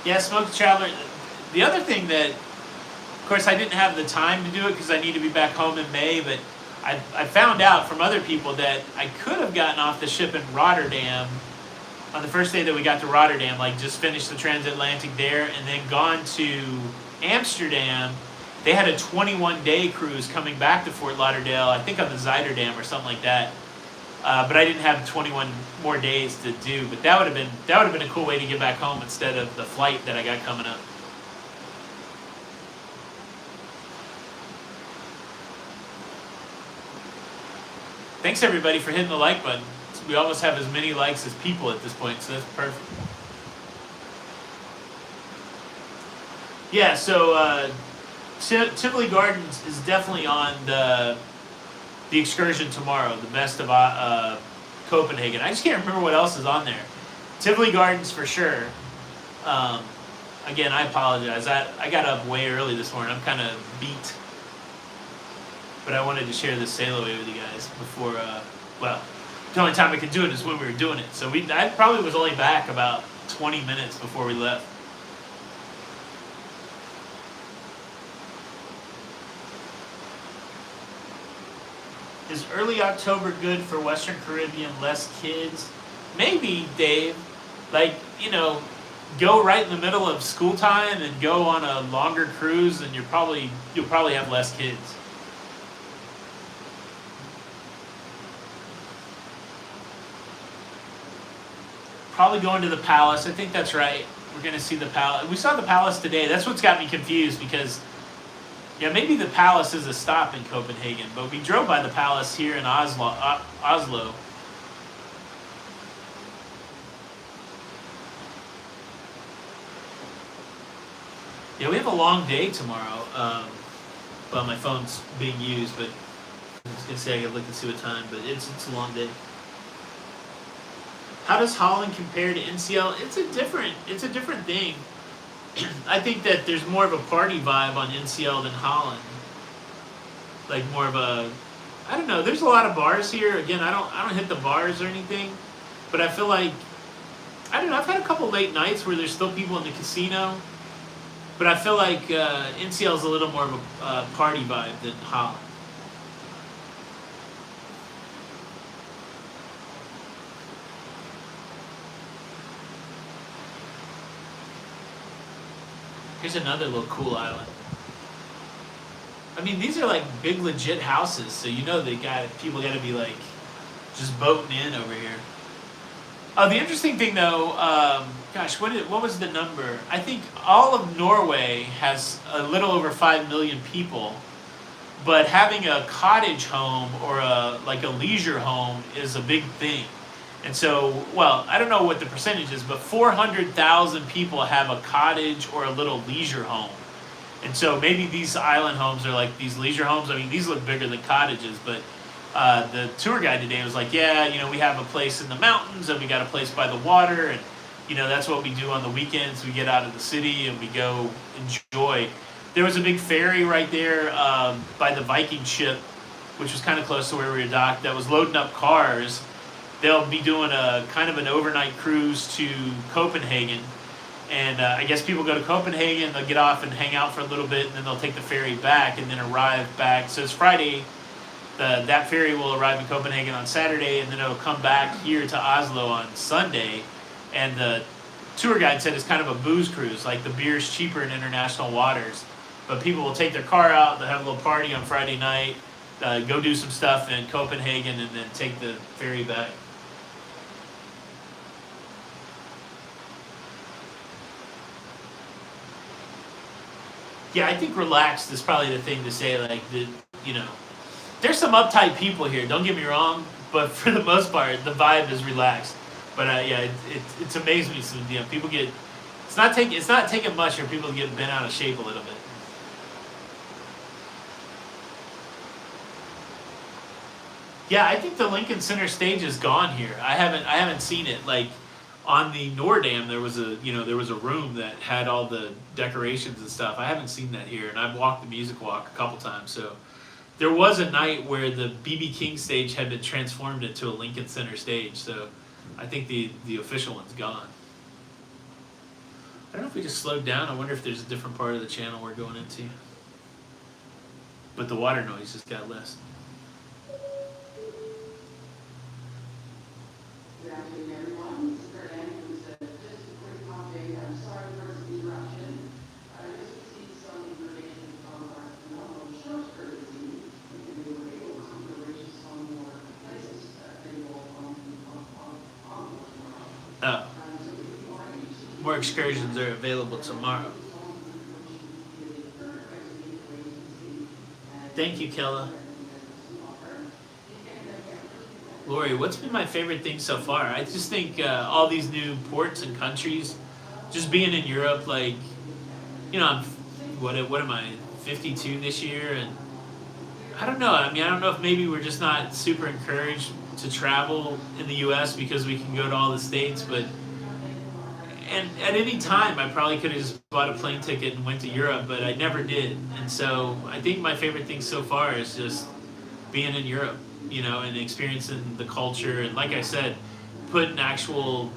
Yeah, Smoke the Traveler. The other thing that, of course, I didn't have the time to do it because I need to be back home in May, but I found out from other people that I could have gotten off the ship in Rotterdam on the first day that we got to Rotterdam, like just finished the transatlantic there and then gone to Amsterdam. They had a 21-day cruise coming back to Fort Lauderdale, I think on the Zuiderdam or something like that. But I didn't have 21 more days to do. But that would have been a cool way to get back home instead of the flight that I got coming up. Thanks everybody for hitting the like button. We almost have as many likes as people at this point, so that's perfect. Yeah, so Tivoli Gardens is definitely on the excursion tomorrow, the best of Copenhagen. I just can't remember what else is on there. Tivoli Gardens for sure. Again, I apologize. I got up way early this morning. I'm kind of beat. But I wanted to share this sail away with you guys before, well, the only time I could do it is when we were doing it. So I probably was only back about 20 minutes before we left. Is early October good for Western Caribbean, less kids? Maybe, Dave. Like, go right in the middle of school time and go on a longer cruise, and you'll probably have less kids. Probably going to the Palace. I think that's right. We're going to see the Palace. We saw the Palace today. That's what's got me confused because, yeah, maybe the Palace is a stop in Copenhagen, but we drove by the Palace here in Oslo. Yeah, we have a long day tomorrow. Well, my phone's being used, but I was going to say I got to look and see what time, but it's a long day. How does Holland compare to NCL? It's a different thing. I think that there's more of a party vibe on NCL than Holland. Like more of a I don't know. There's a lot of bars here. Again, I don't hit the bars or anything, but I feel like I don't know. I've had a couple late nights where there's still people in the casino, but I feel like NCL is a little more of a party vibe than Holland. Here's another little cool island. I mean, these are like big legit houses, so you know people got to be like just boating in over here. Oh, the interesting thing though, gosh, what was the number? I think all of Norway has a little over 5 million people, but having a cottage home or a leisure home is a big thing. And so, well, I don't know what the percentage is, but 400,000 people have a cottage or a little leisure home. And so maybe these island homes are like these leisure homes. I mean, these look bigger than cottages, but the tour guide today was like, yeah, we have a place in the mountains and we got a place by the water. And, that's what we do on the weekends. We get out of the city and we go enjoy. There was a big ferry right there by the Viking ship, which was kind of close to where we were docked, that was loading up cars. They'll be doing a kind of an overnight cruise to Copenhagen. And I guess people go to Copenhagen, they'll get off and hang out for a little bit, and then they'll take the ferry back and then arrive back. So it's Friday. That ferry will arrive in Copenhagen on Saturday, and then it'll come back here to Oslo on Sunday. And the tour guide said it's kind of a booze cruise, like the beer's cheaper in international waters. But people will take their car out, they'll have a little party on Friday night, go do some stuff in Copenhagen, and then take the ferry back. Yeah, I think relaxed is probably the thing to say. Like, there's some uptight people here. Don't get me wrong, but for the most part, the vibe is relaxed. But yeah, it's amazed me. So people get it's not taking much for people to get bent out of shape a little bit. Yeah, I think the Lincoln Center stage is gone here. I haven't seen it. Like on the Noordam, there was a room that had all the decorations and stuff. I haven't seen that here, and I've walked the music walk a couple times. So there was a night where the BB King stage had been transformed into a Lincoln Center stage. So I think the official one's gone. I don't know if we just slowed down. I wonder if there's a different part of the channel we're going into. But the water noise just got less. Good afternoon, everyone. This is Kurt Andrews. Just a quick update. I'm sorry for the interruption. I just received some information from our phenomenal church courtesy, and they were able to arrange some more places available on tomorrow. Oh. More excursions are available tomorrow. Thank you, Kella. Lori, what's been my favorite thing so far? I just think all these new ports and countries, just being in Europe, like, I'm, what am I, 52 this year, and I don't know. I mean, I don't know if maybe we're just not super encouraged to travel in the U.S. because we can go to all the states, but and at any time I probably could have just bought a plane ticket and went to Europe, but I never did. And so I think my favorite thing so far is just being in Europe, and experiencing the culture, and like I said, putting actual,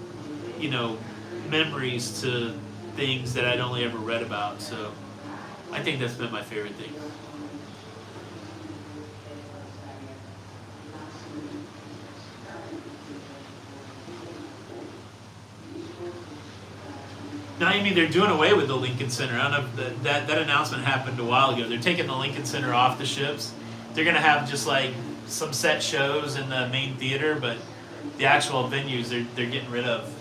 memories to things that I'd only ever read about. So I think that's been my favorite thing. Now, I mean, they're doing away with the Lincoln Center. I don't know if that announcement happened a while ago. They're taking the Lincoln Center off the ships. They're going to have just like some set shows in the main theater, but the actual venues they're getting rid of.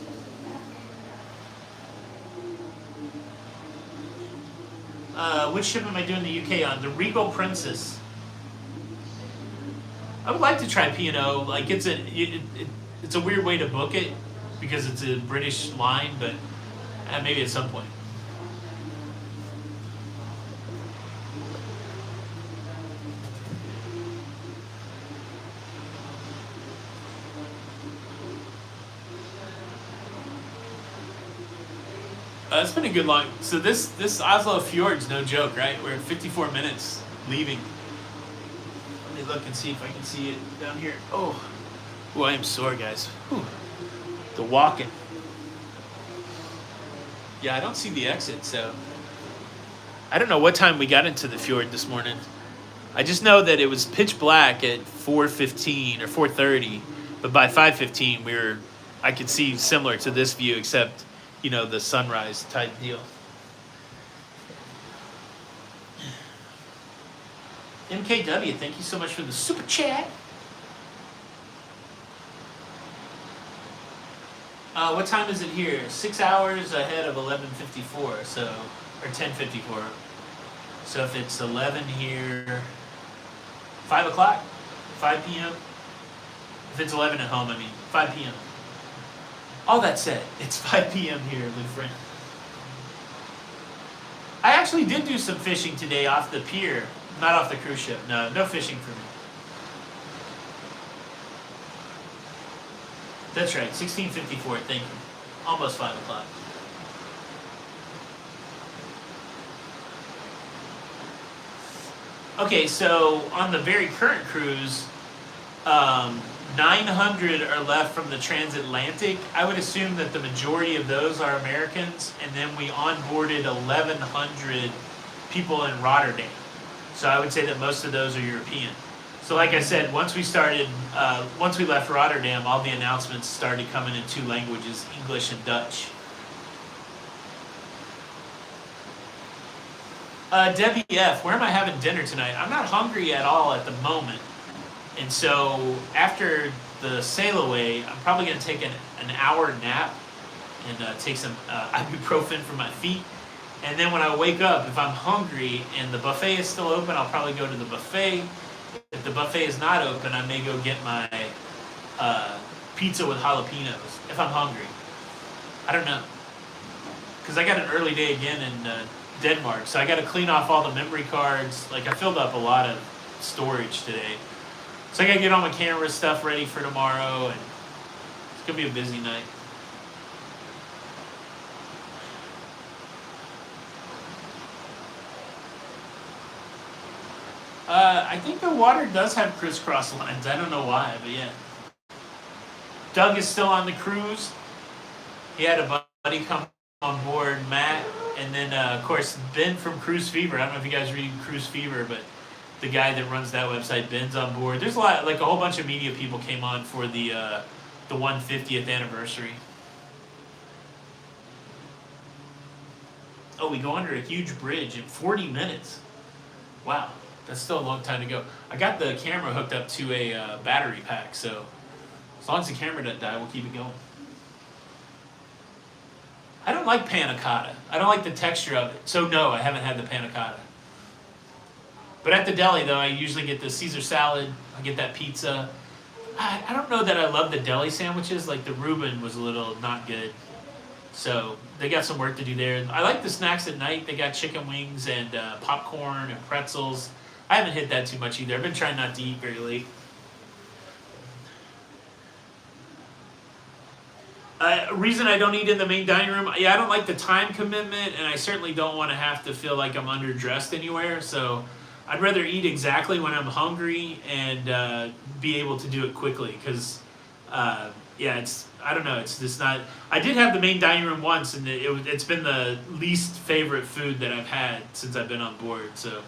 Which ship am I doing the UK on? The Regal Princess. I would like to try P&O. Like it's a weird way to book it because it's a British line, but maybe at some point. It's been a good long. So this Oslo Fjord's no joke, right? We're at 54 minutes leaving. Let me look and see if I can see it down here. Oh, ooh, I am sore, guys. Whew. The walking. Yeah, I don't see the exit, so I don't know what time we got into the fjord this morning. I just know that it was pitch black at 4:15 or 4:30, but by 5:15 I could see similar to this view, except the sunrise type deal. MKW, thank you so much for the super chat. What time is it here? 6 hours ahead of 11:54, or 10:54. So if it's 11 here, 5 o'clock, 5 p.m. If it's 11 at home, 5 p.m. All that said, it's 5 p.m. here, my friend. I actually did do some fishing today off the pier, not off the cruise ship. No fishing for me. That's right, 16:54. Thank you. Almost 5 o'clock. Okay, so on the very current cruise, 900 are left from the transatlantic. I would assume that the majority of those are Americans, and then we onboarded 1,100 people in Rotterdam. So I would say that most of those are European. So like I said, once we left Rotterdam, all the announcements started coming in 2 languages, English and Dutch. Debbie F., where am I having dinner tonight? I'm not hungry at all at the moment. And so after the sail away, I'm probably going to take an hour nap and take some ibuprofen for my feet. And then when I wake up, if I'm hungry and the buffet is still open, I'll probably go to the buffet. If the buffet is not open, I may go get my pizza with jalapenos if I'm hungry. I don't know. Because I got an early day again in Denmark, so I got to clean off all the memory cards. I filled up a lot of storage today. So I got to get all my camera stuff ready for tomorrow, and it's going to be a busy night. I think the water does have crisscross lines. I don't know why, but yeah. Doug is still on the cruise. He had a buddy come on board, Matt, and then of course Ben from Cruise Fever. I don't know if you guys read Cruise Fever, but the guy that runs that website, Ben's on board. There's a whole bunch of media people came on for the 150th anniversary. Oh, we go under a huge bridge in 40 minutes. Wow. That's still a long time to go. I got the camera hooked up to a battery pack, so as long as the camera doesn't die, we'll keep it going. I don't like panna cotta. I don't like the texture of it. So no, I haven't had the panna cotta. But at the deli, though, I usually get the Caesar salad. I get that pizza. I don't know that I love the deli sandwiches. The Reuben was a little not good. So they got some work to do there. I like the snacks at night. They got chicken wings and popcorn and pretzels. I haven't hit that too much either. I've been trying not to eat very late. Reason I don't eat in the main dining room, I don't like the time commitment, and I certainly don't want to have to feel like I'm underdressed anywhere. So I'd rather eat exactly when I'm hungry and be able to do it quickly. Because, I don't know, it's just not... I did have the main dining room once, and it's been the least favorite food that I've had since I've been on board, so...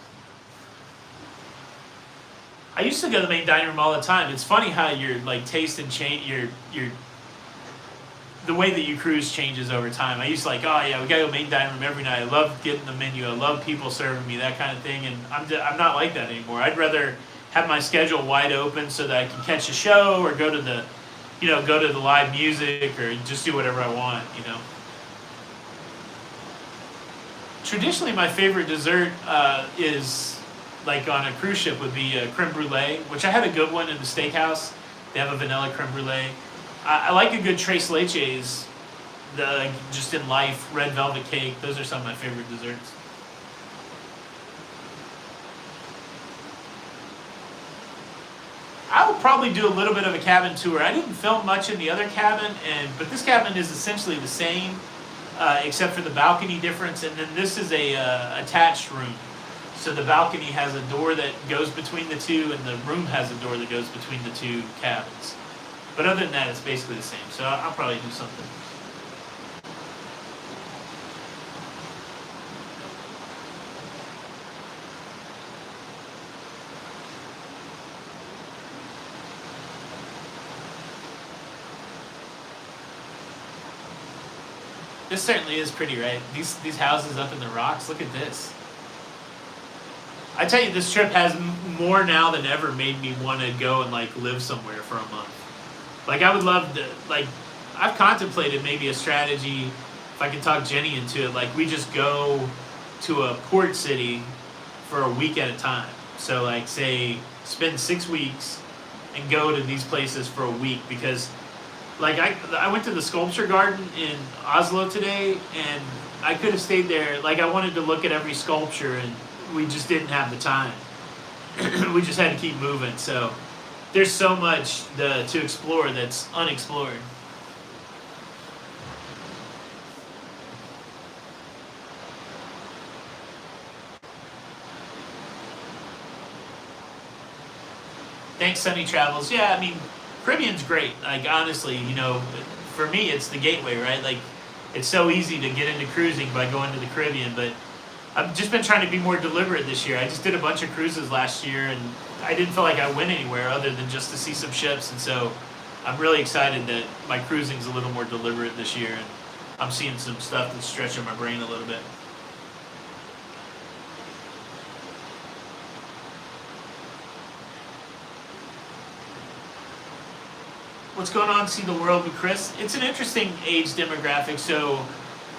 I used to go to the main dining room all the time. It's funny how your taste and change the way that you cruise changes over time. I used to we gotta go main dining room every night. I love getting the menu. I love people serving me, that kind of thing. And I'm not like that anymore. I'd rather have my schedule wide open so that I can catch a show or go to the live music or just do whatever I want. Traditionally, my favorite dessert is. On a cruise ship would be a creme brulee, which I had a good one in the steakhouse. They have a vanilla creme brulee. I like a good tres leches, just in life, red velvet cake. Those are some of my favorite desserts. I will probably do a little bit of a cabin tour. I didn't film much in the other cabin, but this cabin is essentially the same, except for the balcony difference, and then this is a attached room. So the balcony has a door that goes between the two, and the room has a door that goes between the two cabins. But other than that, it's basically the same. So I'll probably do something. This certainly is pretty, right? These houses up in the rocks. Look at this. I tell you, this trip has more now than ever made me want to go and like live somewhere for a month. Like I would love to. Like I've contemplated maybe a strategy if I could talk Jenny into it. Like we just go to a port city for a week at a time. So like say spend 6 weeks and go to these places for a week because. Like I went to the sculpture garden in Oslo today, and I could have stayed there. Like I wanted to look at every sculpture, and we just didn't have the time. We just had to keep moving. So there's so much to explore that's unexplored. Thanks, Sunny Travels. Yeah, I mean. Caribbean's great. Like honestly, for me it's the gateway, right? Like it's so easy to get into cruising by going to the Caribbean, but I've just been trying to be more deliberate this year. I just did a bunch of cruises last year and I didn't feel like I went anywhere other than just to see some ships, and so I'm really excited that my cruising's a little more deliberate this year and I'm seeing some stuff that's stretching my brain a little bit. What's going on? See the world with Chris. It's an interesting age demographic. So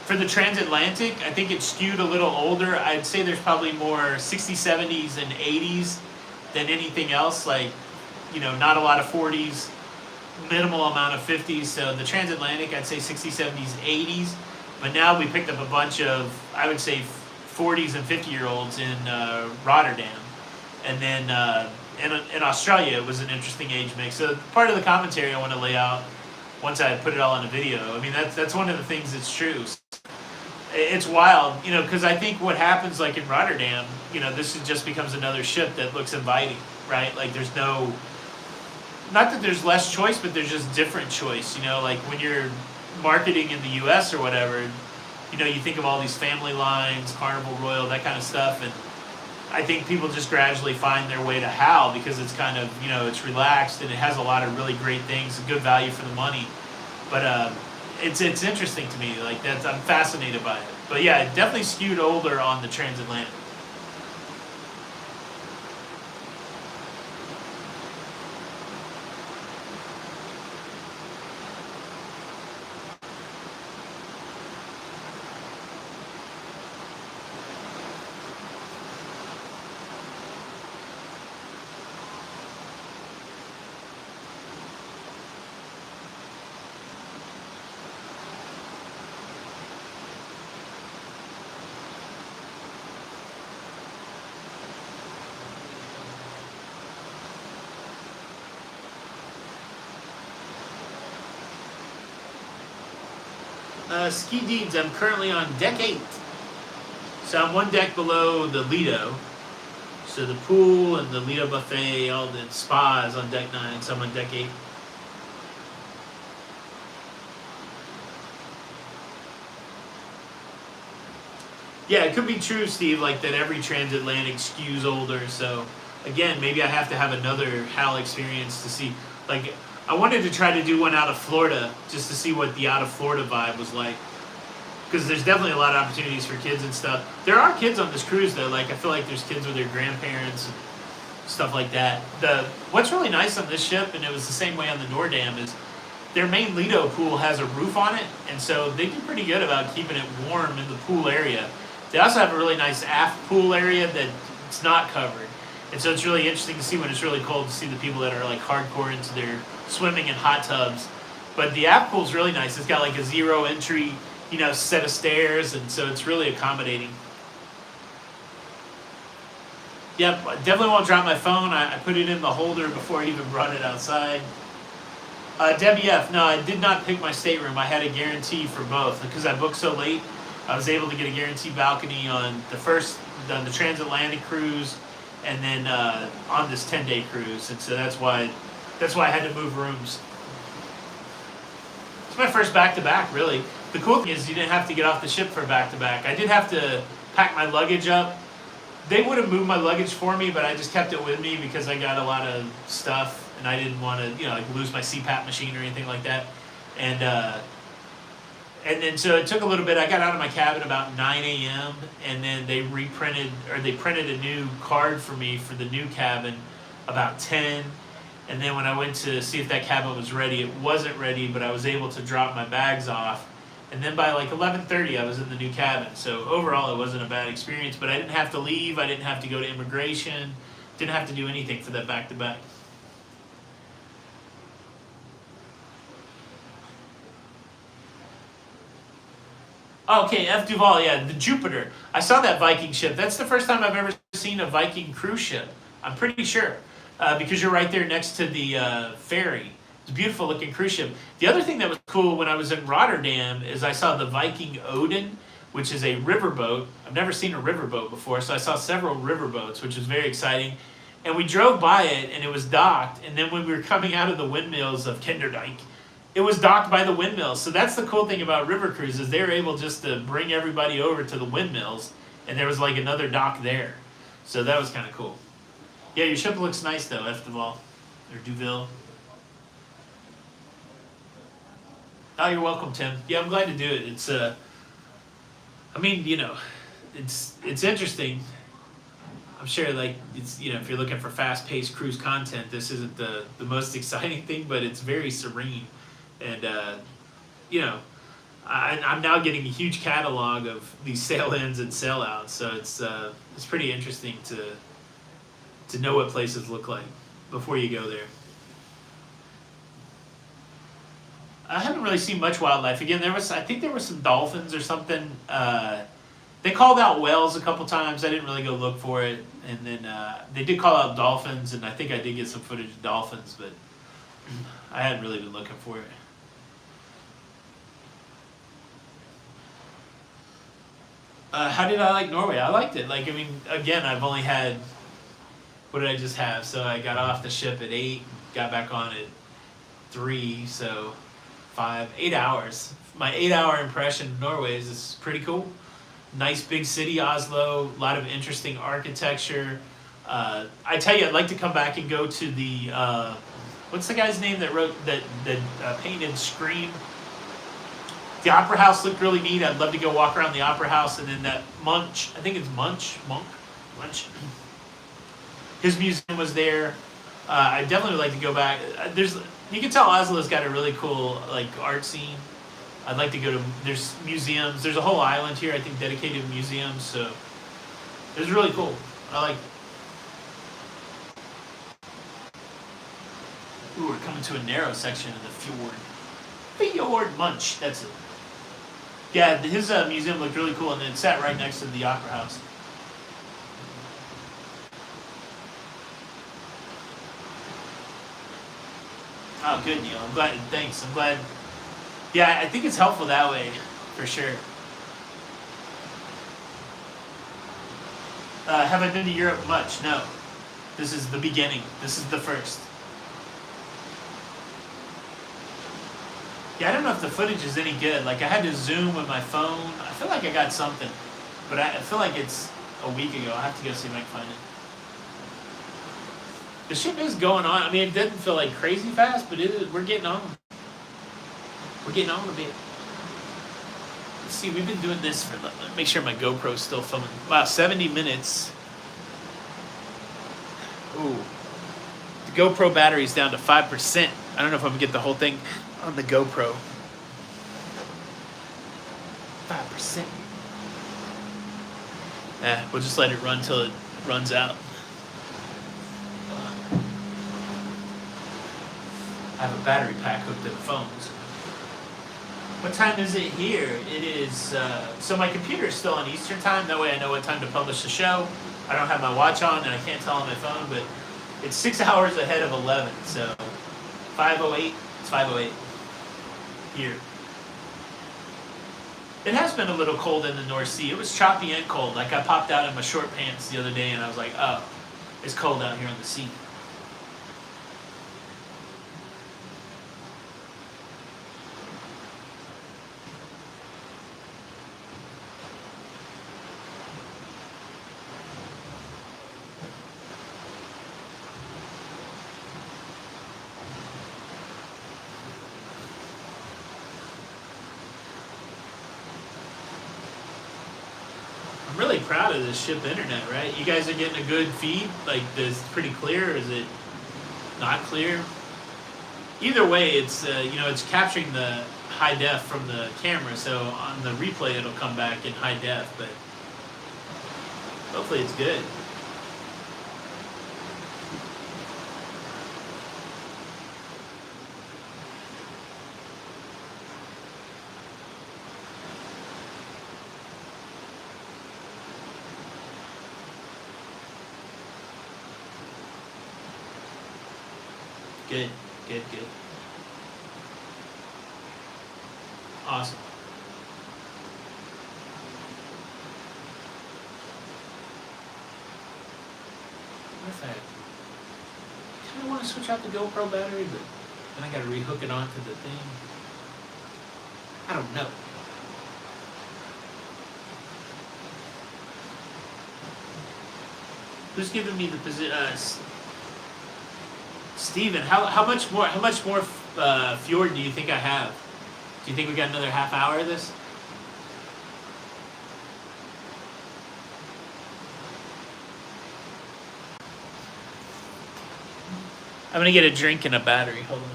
for the transatlantic, I think it's skewed a little older. I'd say there's probably more 60s, 70s, and 80s than anything else. Like, not a lot of 40s, minimal amount of 50s. So the transatlantic, I'd say 60s, 70s, 80s. But now we picked up a bunch of, I would say, 40s and 50-year-olds in Rotterdam. And then in Australia, it was an interesting age mix. So part of the commentary I want to lay out once I put it all in a video. I mean, that's one of the things that's true. It's wild, because I think what happens, like in Rotterdam, this just becomes another ship that looks inviting, right? Like there's not that there's less choice, but there's just different choice. Like when you're marketing in the U.S. or whatever, you think of all these family lines, Carnival Royal, that kind of stuff, and I think people just gradually find their way to HAL because it's kind of, it's relaxed and it has a lot of really great things, good value for the money. But it's interesting to me. Like I'm fascinated by it. But yeah, it definitely skewed older on the transatlantic. Ski Deeds, I'm currently on deck 8. So I'm one deck below the Lido. So the pool and the Lido buffet, all the spa is on deck 9, so I'm on deck 8. Yeah, it could be true, Steve, like that every transatlantic skews older. So again, maybe I have to have another HAL experience to see. Like, I wanted to try to do one out of Florida just to see what the out of Florida vibe was like. Because there's definitely a lot of opportunities for kids and stuff. There are kids on this cruise though. Like I feel like there's kids with their grandparents and stuff like that. What's really nice on this ship, and it was the same way on the Noordam, is their main Lido pool has a roof on it, and so they do pretty good about keeping it warm in the pool area. They also have a really nice aft pool area that it's not covered. And so it's really interesting to see when it's really cold to see the people that are like hardcore into their swimming in hot tubs. But the aft pool's really nice. It's got like a 0 entry, set of stairs, and so it's really accommodating. Yep, I definitely won't drop my phone. I put it in the holder before I even brought it outside. Debbie F, no, I did not pick my stateroom. I had a guarantee for both because I booked so late. I was able to get a guaranteed balcony on the first done the transatlantic cruise, and then on this 10-day cruise, and so that's why I had to move rooms. It's my first back-to-back, really. The cool thing is you didn't have to get off the ship for back-to-back. I did have to pack my luggage up. They would have moved my luggage for me, but I just kept it with me because I got a lot of stuff, and I didn't want to, like lose my CPAP machine or anything like that. And then so it took a little bit. I got out of my cabin about 9 a.m. and then they printed a new card for me for the new cabin about 10. And then when I went to see if that cabin was ready, it wasn't ready, but I was able to drop my bags off. And then by like 11:30, I was in the new cabin. So overall, it wasn't a bad experience, but I didn't have to leave. I didn't have to go to immigration. Didn't have to do anything for that back-to-back. Okay, F. Duval, yeah, the Jupiter. I saw that Viking ship. That's the first time I've ever seen a Viking cruise ship. I'm pretty sure, because you're right there next to the ferry. It's a beautiful looking cruise ship. The other thing that was cool when I was in Rotterdam is I saw the Viking Odin, which is a riverboat. I've never seen a riverboat before, so I saw several riverboats, which was very exciting. And we drove by it, and it was docked. And then when we were coming out of the windmills of Kinderdijk, it was docked by the windmills. So that's the cool thing about river cruises. They were able just to bring everybody over to the windmills, and there was like another dock there. So that was kind of cool. Yeah, your ship looks nice though, F. Duval. Or Duville. Oh, you're welcome, Tim. Yeah, I'm glad to do it. It's I mean, it's interesting. I'm sure, like, it's, if you're looking for fast-paced cruise content, this isn't the most exciting thing, but it's very serene. And, I'm now getting a huge catalog of these sail-ins and sail-outs, so it's pretty interesting to know what places look like before you go there. I haven't really seen much wildlife. Again, I think there were some dolphins or something. They called out whales a couple times. I didn't really go look for it. And then they did call out dolphins, and I think I did get some footage of dolphins, but I hadn't really been looking for it. How did I like Norway? I liked it. Like, I mean, again, I've only had, what did I just have? So I got off the ship at 8, got back on at 3, so 8 hours. My 8-hour impression of Norway is pretty cool. Nice big city, Oslo, a lot of interesting architecture. I tell you, I'd like to come back and go to the, what's the guy's name that painted Scream? The Opera House looked really neat. I'd love to go walk around the Opera House, and then that Munch, I think it's Munch. His museum was there. I definitely would like to go back. You can tell Oslo's got a really cool like art scene. I'd like to go to, there's museums. There's a whole island here, I think, dedicated to museums. So it's really cool. I like. Ooh, we're coming to a narrow section of the fjord. Fjord Munch, that's it. Yeah, his museum looked really cool, and it sat right next to the Opera House. Oh, good, Neil. I'm glad. Thanks. I'm glad. Yeah, I think it's helpful that way, for sure. Have I been to Europe much? No. This is the beginning. This is the first. Yeah, I don't know if the footage is any good. Like, I had to zoom with my phone. I feel like I got something, but I feel like it's a week ago. I'll have to go see if I can find it. The ship is going on. I mean, it doesn't feel like crazy fast, but we're getting on. We're getting on a bit. Let's see, we've been doing this for, let me make sure my GoPro's still filming. Wow, 70 minutes. Ooh. The GoPro battery's down to 5%. I don't know if I'm going to get the whole thing on the GoPro. 5%. We'll just let it run till it runs out. I have a battery pack hooked to the phones. What time is it here? It is, so my computer is still on Eastern time. That way I know what time to publish the show. I don't have my watch on and I can't tell on my phone, but it's 6 hours ahead of 11. So 5:08, it's 5:08 here. It has been a little cold in the North Sea. It was choppy and cold. Like I popped out in my short pants the other day and I was like, oh, it's cold out here on the sea. I'm really proud of this ship internet, right? You guys are getting a good feed? Like, it's pretty clear? Or is it not clear? Either way, it's it's capturing the high def from the camera, so on the replay it'll come back in high def, but hopefully it's good. Good, good, good. Awesome. What if I kind of want to switch out the GoPro battery, but then I got to rehook it onto the thing. I don't know. Who's giving me the position? Steven, how much more fjord do you think I have? Do you think we got another half hour of this? I'm gonna get a drink and a battery. Hold on.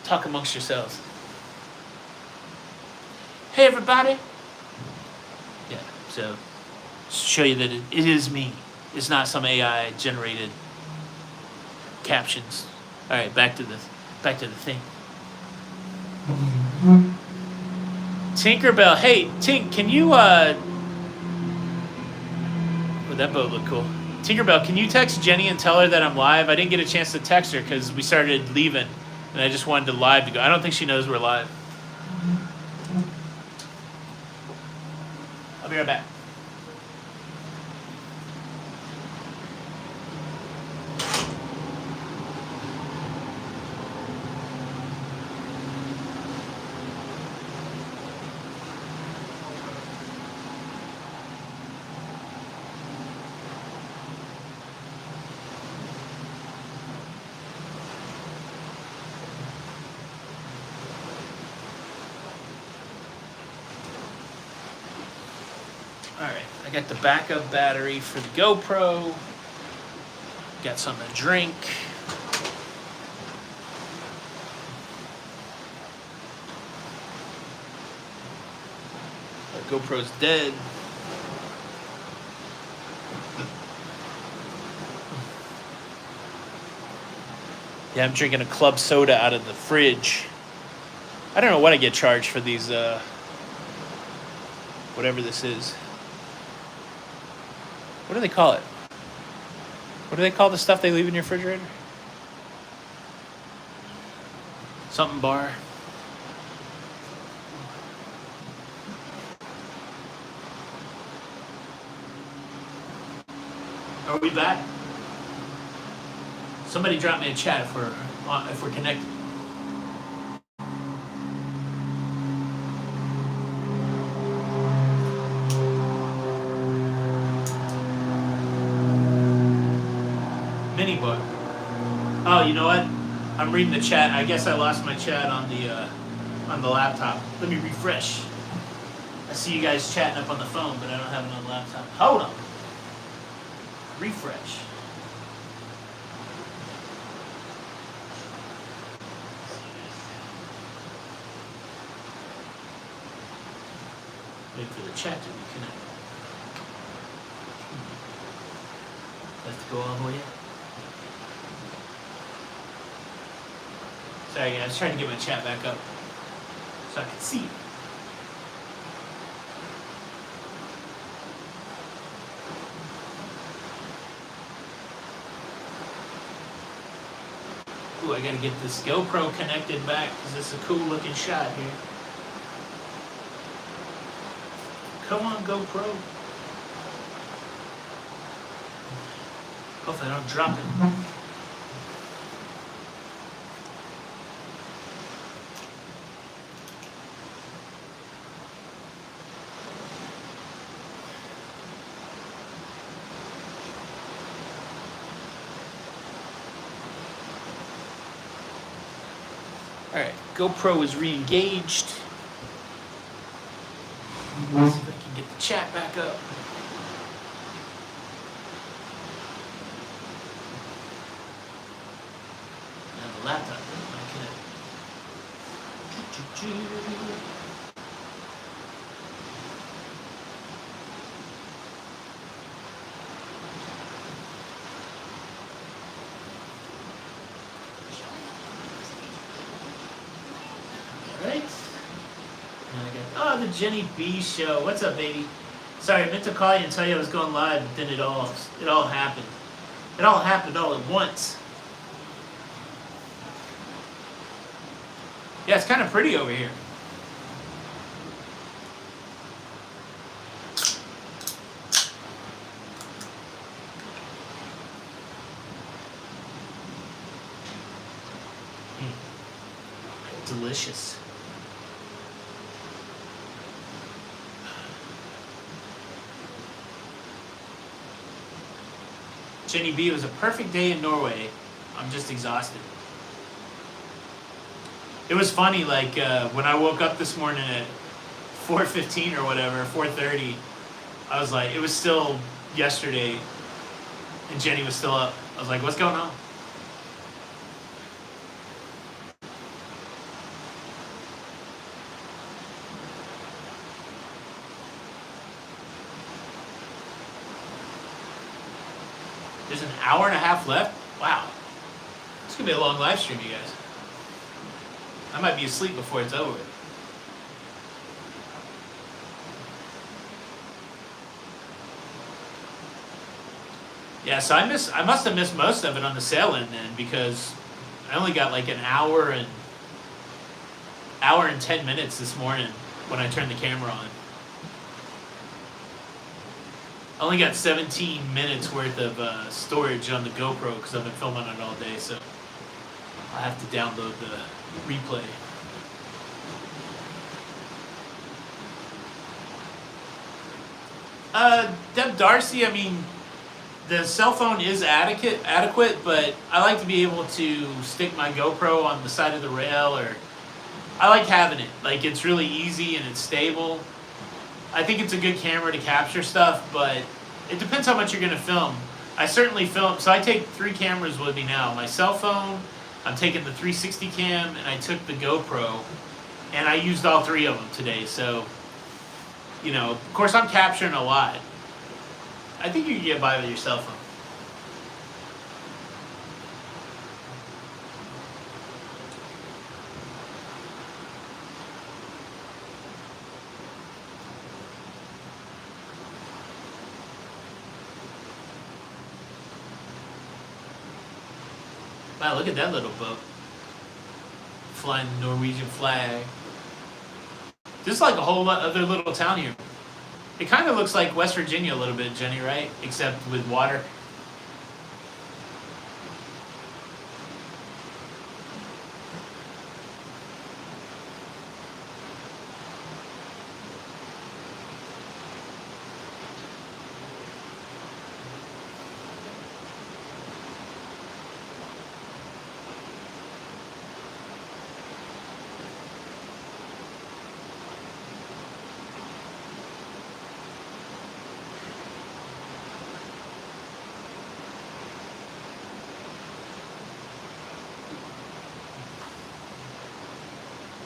Talk amongst yourselves. Hey everybody. Yeah, so show you that it is me. It's not some AI generated captions. All right, back to the thing. Tinkerbell, hey Tink, can you would that boat look cool? Tinkerbell, can you text Jenny and tell her that I'm live? I didn't get a chance to text her because we started leaving, and I just wanted to live to go. I don't think she knows we're live. I'll be right back. Alright, I got the backup battery for the GoPro. Got something to drink. Our GoPro's dead. Yeah, I'm drinking a club soda out of the fridge. I don't know what I get charged for these, whatever this is. What do they call it? What do they call the stuff they leave in your refrigerator? Something bar. Are we back? Somebody drop me a chat if we're connected. Mini book. Oh, you know what? I'm reading the chat. I guess I lost my chat on the laptop. Let me refresh. I see you guys chatting up on the phone, but I don't have it on the laptop. Hold on. Refresh. Wait for the chat to reconnect. Let's go on for you. Sorry guys, trying to get my chat back up so I can see. Ooh, I gotta get this GoPro connected back because it's a cool looking shot here. Come on, GoPro. Hopefully I don't drop it. Alright, GoPro is re-engaged. Let's see if I can get the chat back up. And the laptop, I can. Alright. Oh, the Jenny B show. What's up, baby? Sorry, I meant to call you and tell you I was going live, but then it all happened. It all happened all at once. Yeah, it's kind of pretty over here. Delicious. Jenny B, it was a perfect day in Norway. I'm just exhausted. It was funny, like when I woke up this morning at 4:15 or whatever, 4:30, I was like, it was still yesterday, and Jenny was still up. I was like, what's going on? There's an hour and a half left? Wow. It's going to be a long live stream, you guys. I might be asleep before it's over. Yeah, so I must have missed most of it on the sail in then, because I only got like an hour and 10 minutes this morning when I turned the camera on. I only got 17 minutes worth of storage on the GoPro because I've been filming it all day, so I'll have to download the replay. Deb Darcy, I mean, the cell phone is adequate, but I like to be able to stick my GoPro on the side of the rail, or I like having it. Like, it's really easy and it's stable. I think it's a good camera to capture stuff, but it depends how much you're going to film. I certainly film, so I take 3 cameras with me now. My cell phone, I'm taking the 360 cam, and I took the GoPro, and I used all 3 of them today. So, you know, of course I'm capturing a lot. I think you can get by with your cell phone. Wow, look at that little boat. Flying the Norwegian flag. This is like a whole other little town here. It kind of looks like West Virginia a little bit, Jenny, right? Except with water.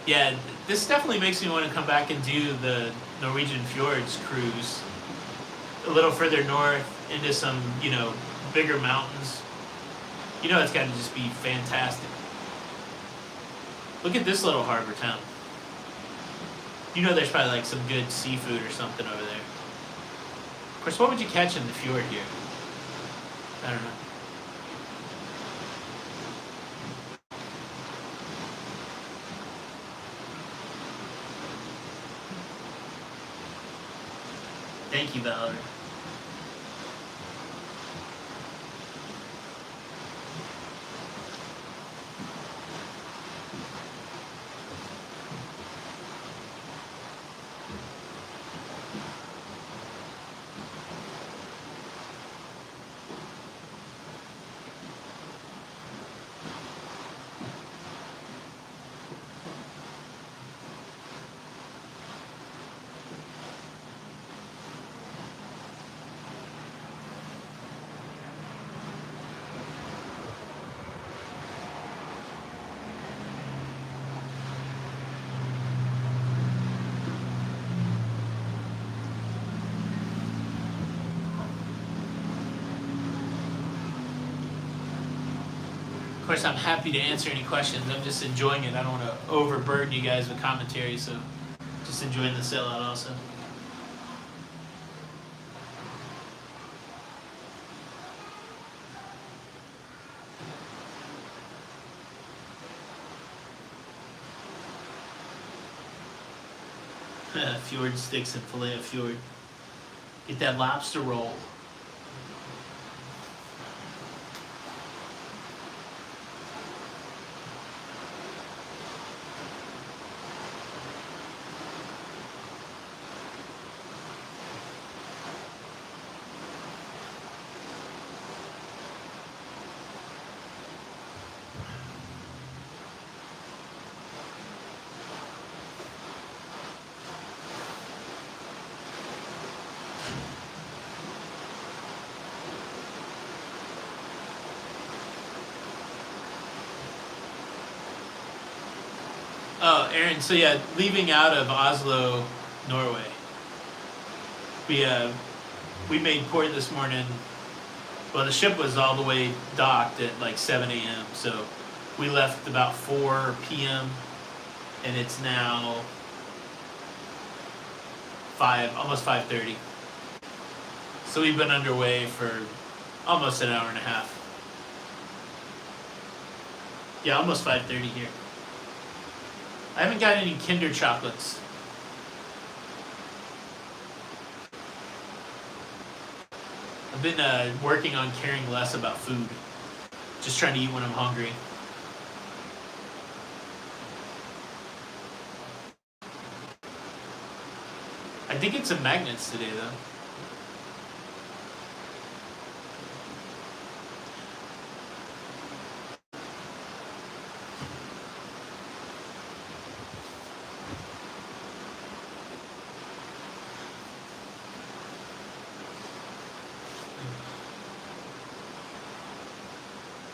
Yeah, this definitely makes me want to come back and do the Norwegian Fjords cruise a little further north into some, you know, bigger mountains. You know, it's got to just be fantastic. Look at this little harbor town. You know there's probably like some good seafood or something over there. Of course, what would you catch in the fjord here? I don't know. Thank you, Valerie. Of course, I'm happy to answer any questions. I'm just enjoying it. I don't want to overburden you guys with commentary, so just enjoying the sellout also. Fjord sticks and filet of fjord. Get that lobster roll. Oh, Aaron, so yeah, leaving out of Oslo, Norway. We made port this morning. Well, the ship was all the way docked at like 7 a.m. So we left about 4 p.m. and it's now almost 5:30. So we've been underway for almost an hour and a half. Yeah, almost 5:30 here. I haven't got any Kinder chocolates. I've been working on caring less about food. Just trying to eat when I'm hungry. I think it's some magnets today, though.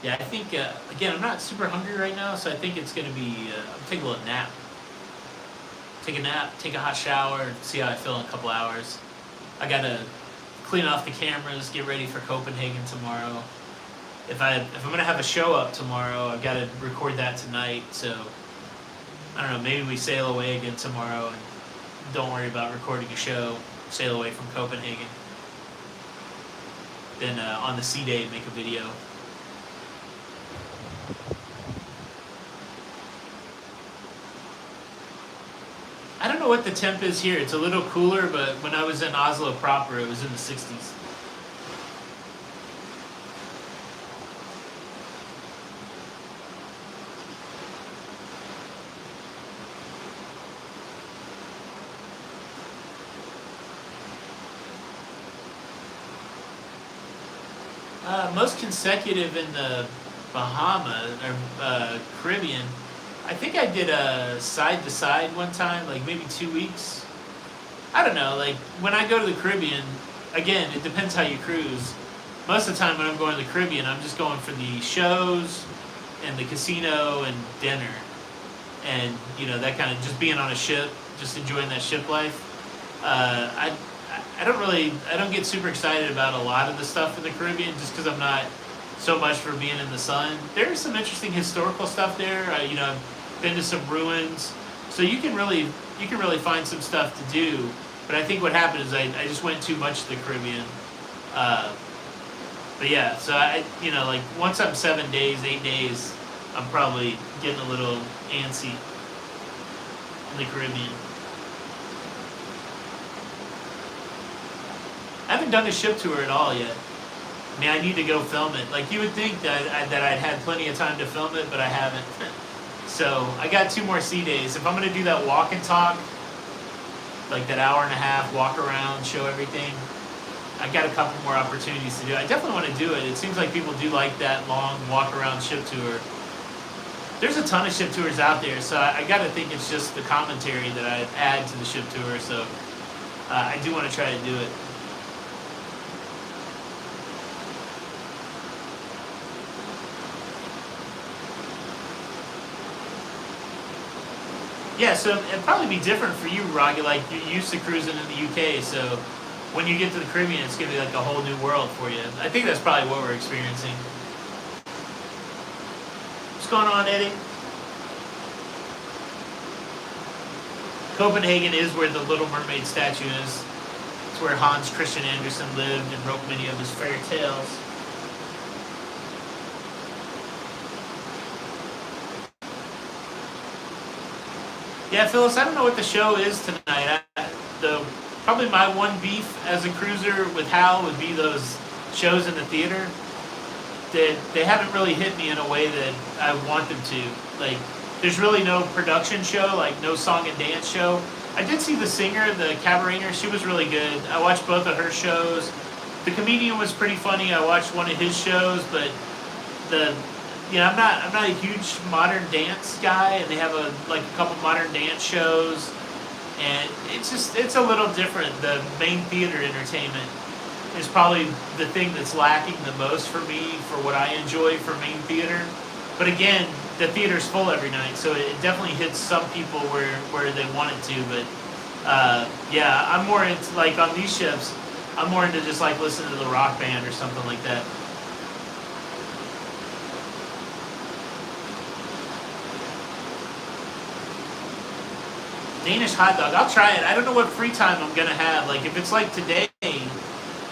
Yeah, I think, again, I'm not super hungry right now, so I think it's going to be, I'll take a little nap. Take a nap, take a hot shower, and see how I feel in a couple hours. I got to clean off the cameras, get ready for Copenhagen tomorrow. If I'm going to have a show up tomorrow, I've got to record that tonight, so I don't know, maybe we sail away again tomorrow and don't worry about recording a show, sail away from Copenhagen. Then on the sea day, make a video. I don't know what the temp is here. It's a little cooler, but when I was in Oslo proper, it was in the 60s. Most consecutive in the Bahamas or Caribbean. I think I did a side to side one time, like maybe 2 weeks. I don't know, like when I go to the Caribbean, again, it depends how you cruise. Most of the time when I'm going to the Caribbean, I'm just going for the shows and the casino and dinner. And, you know, that kind of just being on a ship, just enjoying that ship life. I don't get super excited about a lot of the stuff in the Caribbean just because I'm not so much for being in the sun. There's some interesting historical stuff there. You know, I've been to some ruins, so you can really find some stuff to do. But I think what happened is I just went too much to the Caribbean. But yeah, so like once I'm 7 days, 8 days, I'm probably getting a little antsy in the Caribbean. haven't done a ship tour at all yet. I mean, I need to go film it. Like, you would think that I'd had plenty of time to film it, but I haven't. So I got 2 more sea days. If I'm going to do that walk and talk, like that hour and a half, walk around, show everything, I got a couple more opportunities to do it. I definitely want to do it. It seems like people do like that long walk around ship tour. There's a ton of ship tours out there, so I got to think it's just the commentary that I add to the ship tour. So I do want to try to do it. Yeah, so it'd probably be different for you, Rocky. Like, you're used to cruising in the UK, so when you get to the Caribbean, it's gonna be like a whole new world for you. I think that's probably what we're experiencing. What's going on, Eddie? Copenhagen is where the Little Mermaid statue is. It's where Hans Christian Andersen lived and wrote many of his fairy tales. Yeah, Phyllis, I don't know what the show is tonight. Probably my one beef as a cruiser with Hal would be those shows in the theater. They haven't really hit me in a way that I want them to. Like, there's really no production show, like no song and dance show. I did see the singer, the cabaretier. She was really good. I watched both of her shows. The comedian was pretty funny. I watched one of his shows, but I'm not a huge modern dance guy, and they have a couple modern dance shows, and it's a little different. The main theater entertainment is probably the thing that's lacking the most for me for what I enjoy for main theater. But again, the theater's full every night, so it definitely hits some people where they want it to. But yeah, I'm more into, like, on these ships, I'm more into just like listening to the rock band or something like that. Danish hot dog. I'll try it. I don't know what free time I'm going to have. Like, if it's like today,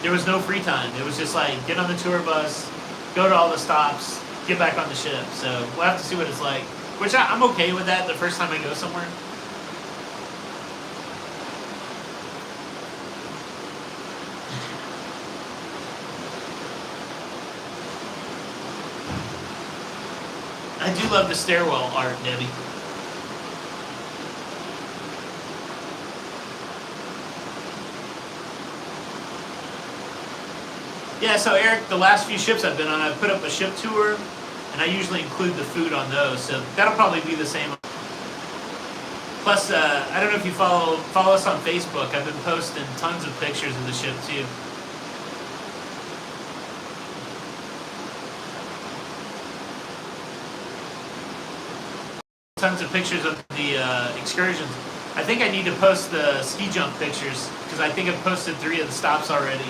there was no free time. It was just like, get on the tour bus, go to all the stops, get back on the ship. So we'll have to see what it's like. Which I'm okay with that the first time I go somewhere. I do love the stairwell art, Debbie. Yeah, so Eric, the last few ships I've been on, I've put up a ship tour, and I usually include the food on those, so that'll probably be the same. Plus, I don't know if you follow us on Facebook. I've been posting tons of pictures of the ship, too. Tons of pictures of the excursions. I think I need to post the ski jump pictures, because I think I've posted 3 of the stops already.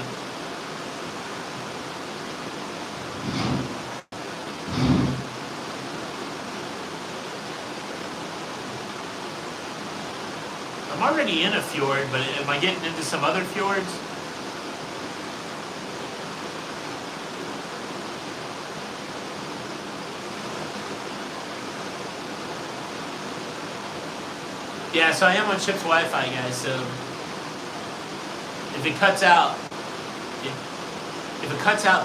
I'm already in a fjord, but am I getting into some other fjords? Yeah, so I am on ship's Wi-Fi, guys, so if it cuts out,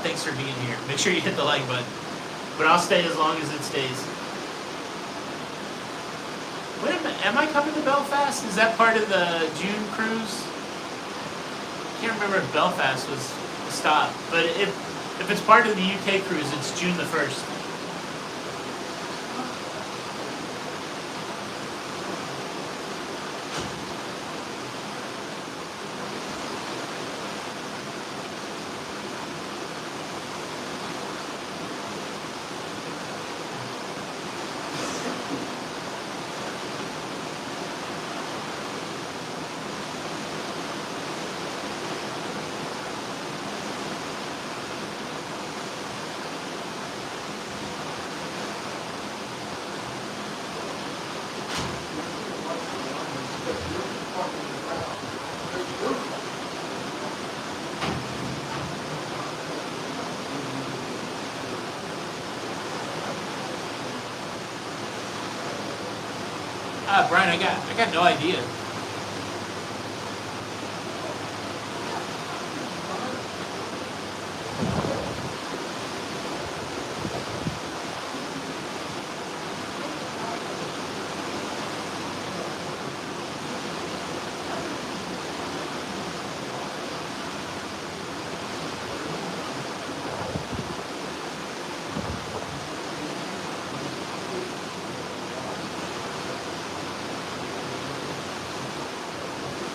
thanks for being here. Make sure you hit the like button. But I'll stay as long as it stays. Wait a minute, am I coming to Belfast? Is that part of the June cruise? I can't remember if Belfast was the stop. But if it's part of the UK cruise, it's June the 1st. Brian, I got no idea.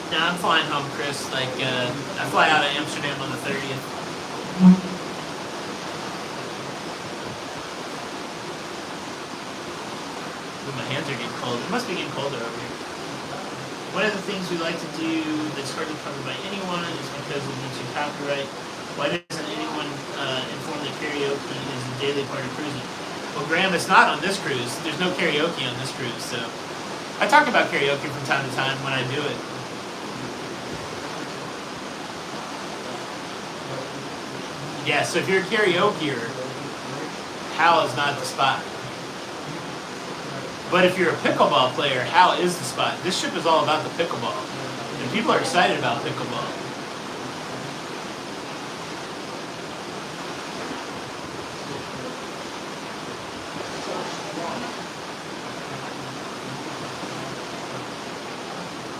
No, I'm flying home, Chris. Like, I fly out of Amsterdam on the 30th. Ooh, my hands are getting cold. It must be getting colder over here. One of the things we like to do that's hardly covered by anyone is because of YouTube copyright. Why doesn't anyone inform that karaoke is a daily part of cruising? Well, Graham, it's not on this cruise. There's no karaoke on this cruise, so I talk about karaoke from time to time when I do it. Yeah, so if you're a karaokeer, Hal is not the spot. But if you're a pickleball player, Hal is the spot. This ship is all about the pickleball. And people are excited about pickleball.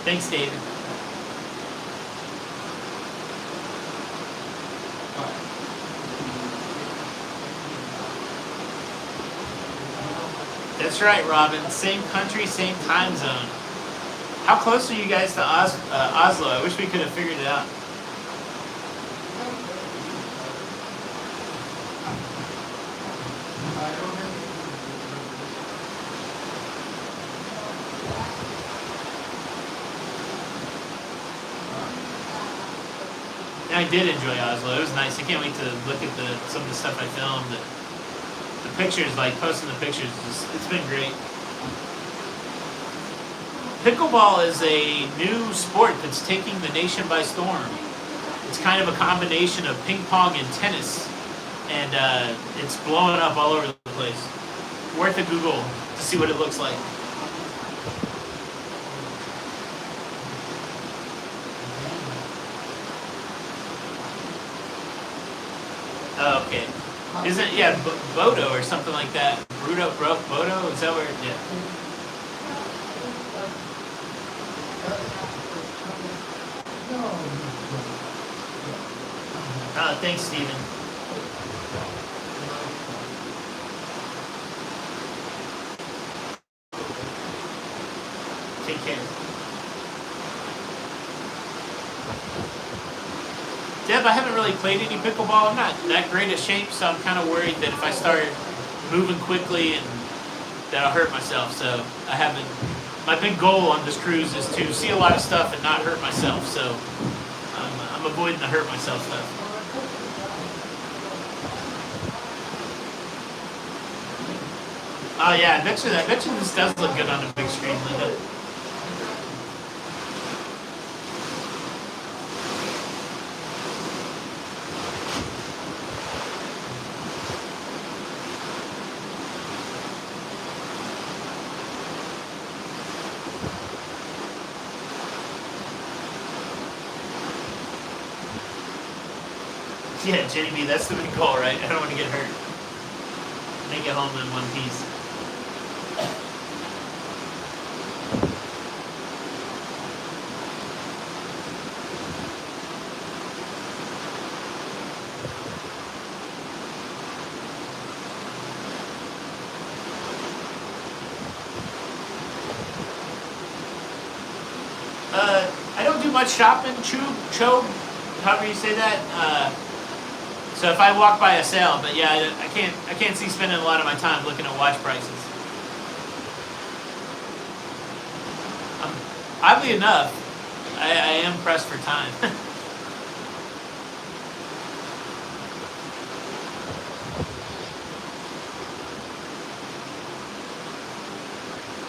Thanks, David. That's right, Robin. Same country, same time zone. How close are you guys to Oslo? I wish we could have figured it out. I did enjoy Oslo. It was nice. I can't wait to look at some of the stuff I filmed. The pictures, like posting the pictures, it's been great. Pickleball is a new sport that's taking the nation by storm. It's kind of a combination of ping pong and tennis, and it's blowing up all over the place. Worth a Google to see what it looks like. Oh, okay. Isn't Bodo or something like that? Bodo? Is that where? Yeah. Thanks, Steven. Take care. Deb, I haven't really played any pickleball. I'm not that great a shape, so I'm kind of worried that if I start moving quickly and that I'll hurt myself. So I haven't. My big goal on this cruise is to see a lot of stuff and not hurt myself. So I'm avoiding the hurt myself stuff. Oh yeah, I bet you this does look good on a big screen, Linda. Yeah, Jenny B, that's the big goal, right? I don't want to get hurt. Make it home in one piece. I don't do much shopping, chobe, however you say that. So if I walk by a sale, but yeah, I can't see spending a lot of my time looking at watch prices. Oddly enough, I am pressed for time.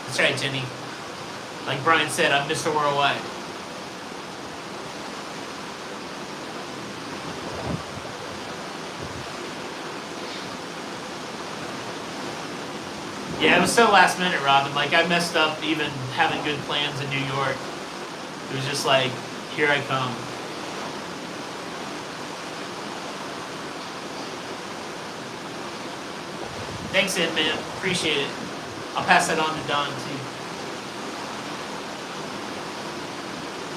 That's right, Jenny. Like Brian said, I'm Mr. Worldwide. Yeah, it was so last minute, Robin. Like, I messed up even having good plans in New York. It was just like, here I come. Thanks, Ed, man. Appreciate it. I'll pass that on to Don, too.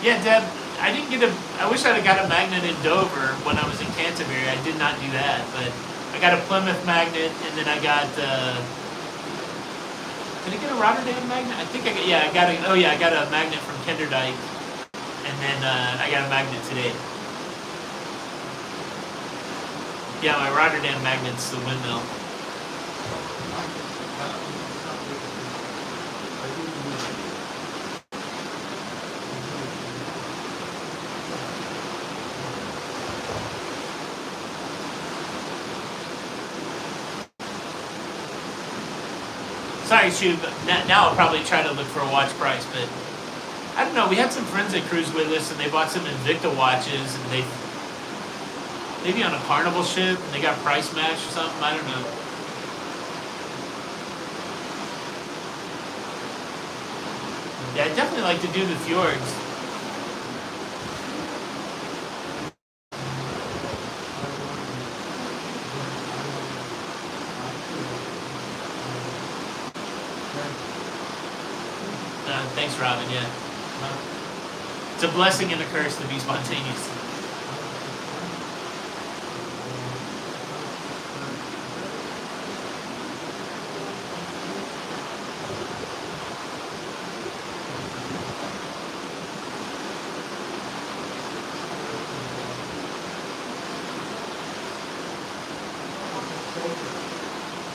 Yeah, Deb, I didn't get I wish I'd have got a magnet in Dover when I was in Canterbury. I did not do that, but I got a Plymouth magnet, and then I got, did I get a Rotterdam magnet? I think I got a magnet from Kenderdijk, and And then I got a magnet today. Yeah, my Rotterdam magnet's the windmill. Sorry, Shub, now I'll probably try to look for a watch price, but I don't know. We had some friends that cruised with us, and they bought some Invicta watches, and they maybe on a Carnival ship, and they got price matched or something. I don't know. Yeah, I'd definitely like to do the fjords. Thanks, Robin. Yeah. It's a blessing and a curse to be spontaneous.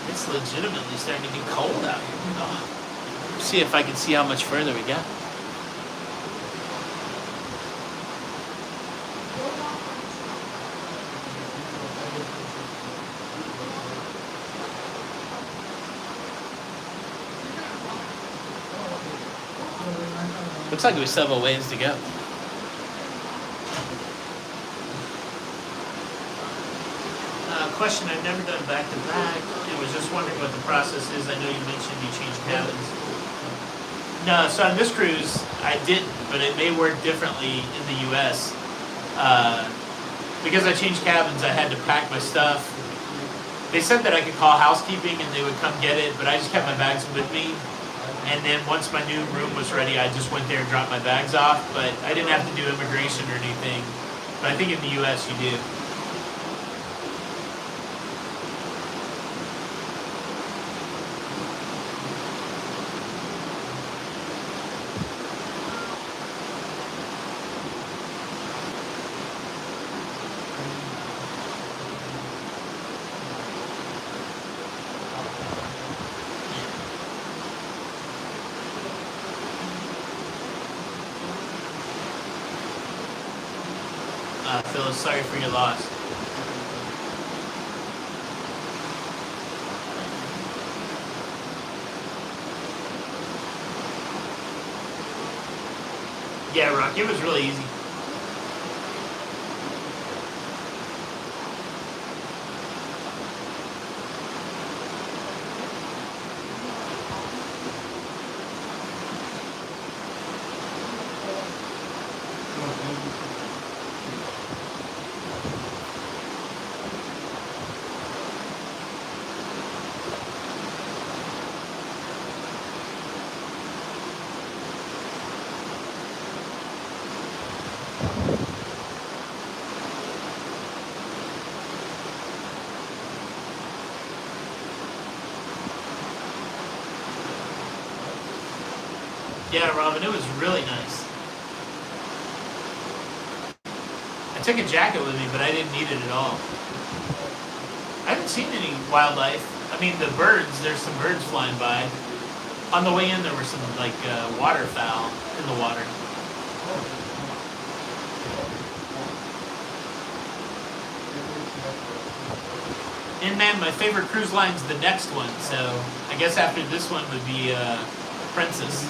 It's legitimately starting to get cold out here. Oh. See if I can see how much further we got. Looks like we still have a ways to go. Question, I've never done back-to-back. I was just wondering what the process is. I know you mentioned you changed cabins. No, so on this cruise, I didn't, but it may work differently in the U.S. Because I changed cabins, I had to pack my stuff. They said that I could call housekeeping and they would come get it, but I just kept my bags with me. And then once my new room was ready, I just went there and dropped my bags off. But I didn't have to do immigration or anything. But I think in the U.S. you do. Phyllis, sorry for your loss. Yeah, Rock, it was really easy. Yeah, Robin, it was really nice. I took a jacket with me, but I didn't need it at all. I haven't seen any wildlife. I mean, the birds, there's some birds flying by. On the way in, there were some, like, waterfowl in the water. And man, my favorite cruise line's the next one, so I guess after this one would be Princess.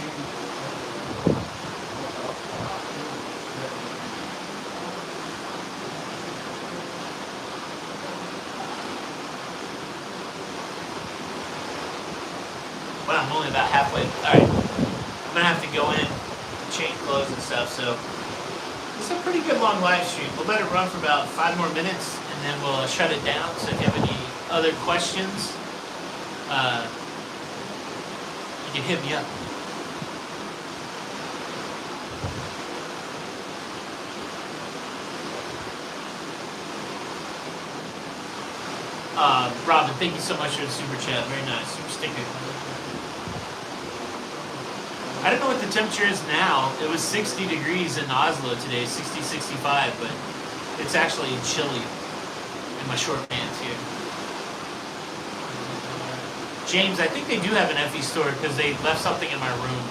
Well, I'm only about halfway. Alright, I'm gonna have to go in, change clothes and stuff, so it's a pretty good long live stream. We'll let it run for about 5 more minutes, and then we'll shut it down. So if you have any other questions, you can hit me up. Robin, thank you so much for the super chat. Very nice. Super sticker. I don't know what the temperature is now. It was 60 degrees in Oslo today, 60, 65, but it's actually chilly in my short pants here. James, I think they do have an Effie store because they left something in my room.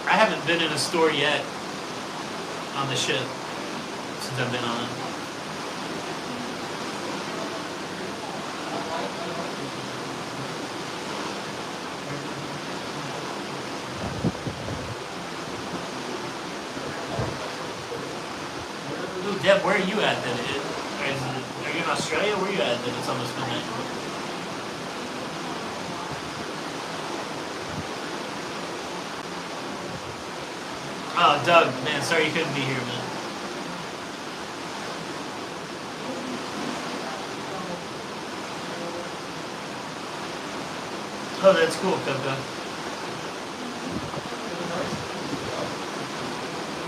I haven't been in a store yet on the ship since I've been on it. Ooh, Deb, where are you at then? Are you in Australia? Where are you at then? It's almost midnight. Oh, Doug, man, sorry you couldn't be here, man. Oh, that's cool, Coco.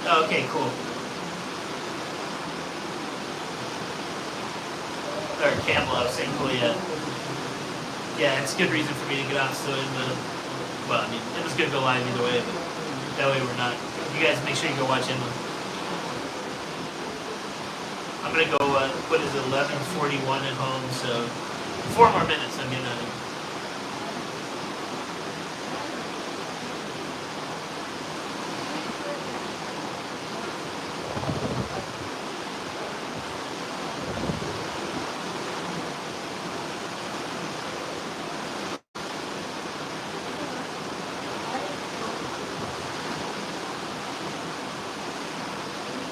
Oh, okay, cool. Or Campbell, I was saying cool, yeah. Yeah, it's a good reason for me to get on still, but, well, I mean, it was good to go live either way, but that way we're not. You guys make sure you go watch Inland. I'm gonna go, what is it, 11:41 at home, so 4 more minutes, I'm getting out of here.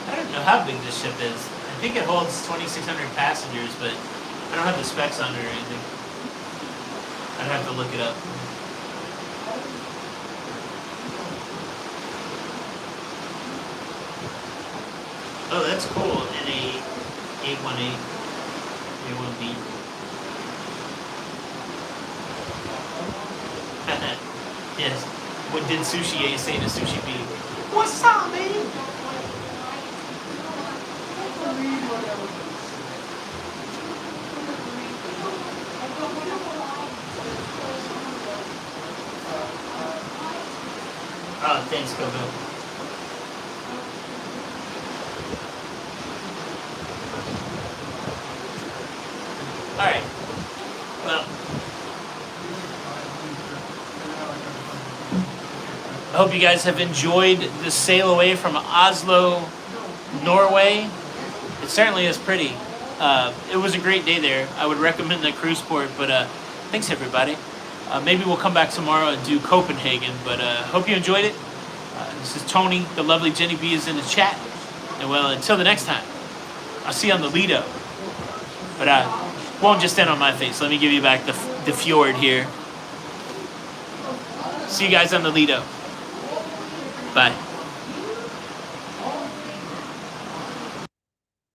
I don't know how big this ship is. I think it holds 2,600 passengers, but I don't have the specs on it or anything. I'd have to look it up. Oh, that's cool. NA 818, A1B. Yes. What did Sushi A say to Sushi B? What's up, man? Oh, thanks, Coco. Alright. Well, I hope you guys have enjoyed the sail away from Oslo, Norway. It certainly is pretty. It was a great day there. I would recommend the cruise port, but thanks everybody. Maybe we'll come back tomorrow and do Copenhagen, but hope you enjoyed it. This is Tony. The lovely Jenny B is in the chat. And well, until the next time, I'll see you on the Lido. But I won't just stand on my face. Let me give you back the fjord here. See you guys on the Lido. Bye.